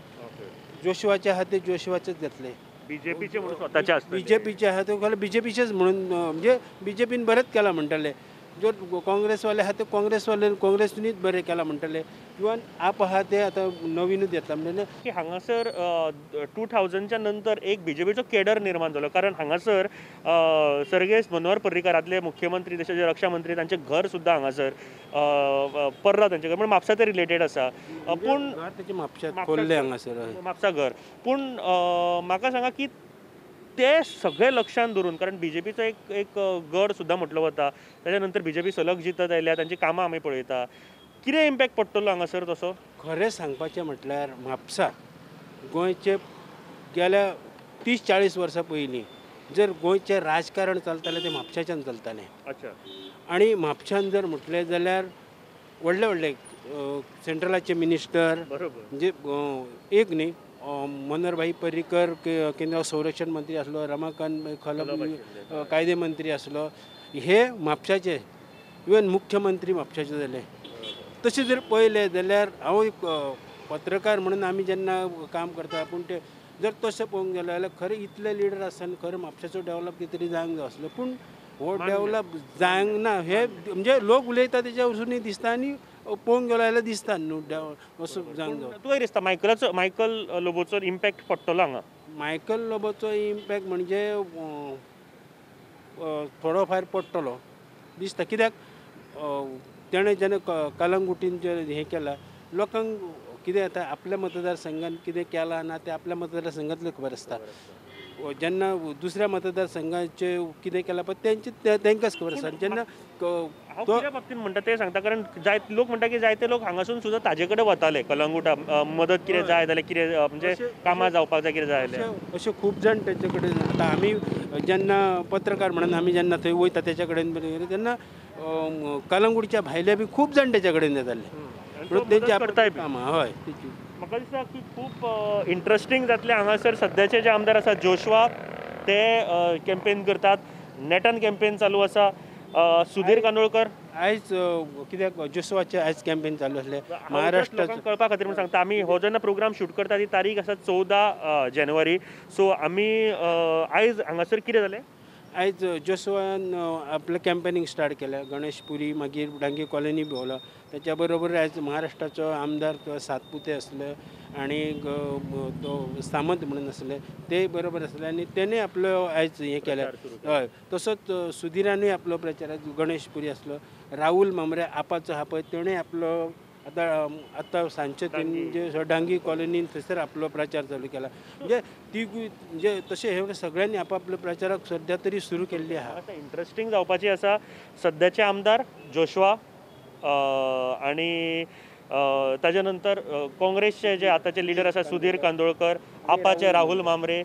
जोशवाचे आहा ते जोशवाचेच घातले बीजेपीचे म्हणून स्वताचे आसता बीजेपीचे आहा ते बीजेपीचेच म्हणून म्हणजे बीजेपीन बरेंच केलां म्हणटाले जो काँग्रेसवाले आहा ते काँग्रेसीनीच बरें केलां म्हणटाले इवन आप आहा ते आतां नवीनूच येता म्हणजे की हांगासर 2000च्या नंतर एक बीजेपीचो केडर निर्माण जालो कारण हांगासर सर्गेश मनोहर पर्रीकारांतले मुख्यमंत्री देशाचे रक्षा मंत्री तांचें घर सुद्दां हांगासर पर्रा तांचें घर म्हणजे म्हापसा ते रिलेटेड आसा पूण म्हापसा घर पूण म्हाका सांगा की ते सगळे लक्षांत धरून कारण बीजेपीचो एक गड सुद्दां म्हटलो वता ताच्या नंतर बीजेपी सलग जितत आयल्या तांची कामां आमी पळयता कितें इम्पॅक्ट पडटलो हांगासर तसो खरें सांगपाचें म्हटल्यार म्हापसा गोंयचे गेल्या 30-40 वर्सां पयलीं जर गोंयचें राजकारण चलतालें तें म्हापशाच्यान चलतालें अच्छा आनी म्हापशान जर म्हटलें जाल्यार व्हडले सेंट्रलाचे मिनिस्टर म्हणजे एक न्ही मनोहरभाई पर्रीकर केंद्र संरक्षण मंत्री आसलो रमाकांत खलप कायदे मंत्री आसलो हे म्हापशाचे इवन मुख्यमंत्री म्हापशाचे जाले तशें जर पळयलें जाल्यार हांव एक पत्रकार म्हणून आमी जेन्ना काम करता पूण ते जर तशें पळोवंक गेलो जाल्यार खरें इतले लिडर आसतना खरें म्हापशाचो डेव्हलप कितें तरी जावंक जाय आसलो पूण हो डेव्हलप जावंक ना हे म्हणजे लोक उलयता तेच्या वरसूनय दिसता आनी पळोवंक गेलो जाल्यार दिसता न्हू असो जावंक जाय तुका दिसता मायकल लोबोचो इम्पॅक्ट पडटलो हांगा मायकल लोबोचो इम्पॅक्ट म्हणजे थोडो फार पडटलो दिसता कित्याक तेणें जेन्ना कलंगुटीन जे हें केलां लोकांक कितें जाता आपल्या मतदारसंघान कितें केलां ना तें आपल्या मतदारसंघांतलें खबर आसता जेन्ना दुसऱ्या मतदारसंघाचे कितें केलां पळय तेंकांच खबर आसता जेन्ना हांव कित्या बाबतींत म्हणटा तें सांगता कारण जायते लोक म्हणटा की जायते लोक हांगासून सुद्दां ताजे कडेन वताले कलंगुटा मदत कितें जाय जाल्यार कितें म्हणजे कामां जावपाक जाय कितें जाय जाल्यार अशें खूब जाण तेचे कडेन आतां आमी जेन्ना पत्रकार म्हणून आमी जेन्ना थंय वयता तेच्या कडेन तेन्ना कलंगुटच्या भायले बी खूब जाण तेच्या कडेन येताले तेंची कामां हय म्हाका दिसता की खूब इंट्रस्टींग जातलें हांगासर सद्याचे जे आमदार आसात जोशवा ते कॅम्पेन करतात नेटान कॅम्पेन चालू आसा सुधीर कांदोळकर आयज कित्याक जोशवाचें आयज कॅम्पेन चालू आसलें महाराष्ट्राक कळपा खातीर म्हण सांगता आमी हो जेन्ना प्रोग्राम शूट करता ती तारीख आसा 14 जानेवारी सो आमी आयज हांगासर कितें जालें आयज जोसवान आपलें कॅम्पेनींग स्टार्ट केलें. गणेशपुरी मागीर डांगे कॉलनी भोंवलो. त्याच्या बरोबर आयज महाराष्ट्राचो आमदार तो सातपुते आसले आनी तो सामंत म्हणून आसले ते बरोबर आसले आनी तेणें आपलो आयज हें केलें. हय तसोच सुधिरानूय आपलो प्रचार गणेशपुरी आसलो. राहुल मामरे आपाचो आहा पळय तेणें आपलो आतां सांजचे तेंचे डांगी कॉलनीन थंयसर आपलो प्रचार चालू केला. म्हणजे ती म्हणजे तशें हे सगळ्यांनी आपापलो प्रचाराक सद्या तरी सुरू केल्ली आहा. आतां इंट्रस्टींग जावपाची आसा सद्याचे आमदार जोशवा आणि ताजे नंतर काँग्रेसचे जे आतांचे लिडर आसा सुधीर कांदोळकर, आपाचे राहुल मामरे.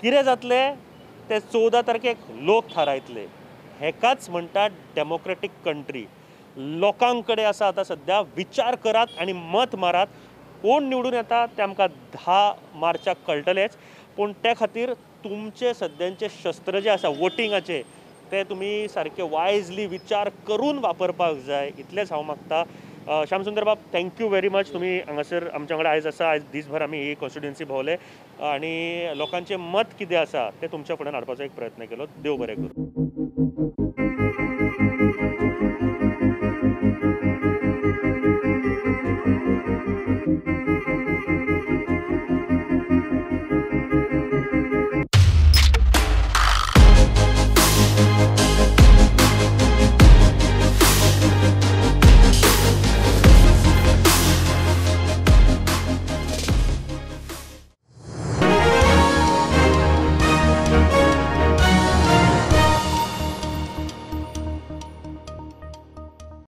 कितें जातलें ते 14 तारखेक लोक थारायतले. हेकाच म्हणटात डेमोक्रेटीक कंट्री. लोकांकडे आसा आतां सध्या. विचार करात आनी मत मारात. कोण निवडून येता ते आमकां 10 मार्चाक कळटलेंच. पूण ते खातीर तुमचे सद्यांचे शस्त्र जे आसा वोटिंगाचे ते तुमी सारके वायजली विचार करून वापरपाक जाय इतलेंच हांव मागता. श्यामसुंदर बाब थँक्यू व्हेरी मच. तुमी हांगासर आमच्या वांगडा आयज आसा. आयज दीसभर आमी ही कॉन्स्टिट्युएन्सी भोंवले आनी लोकांचें मत कितें आसा तें तुमच्या फुड्यान हाडपाचो एक प्रयत्न केलो. देव बरें करूं.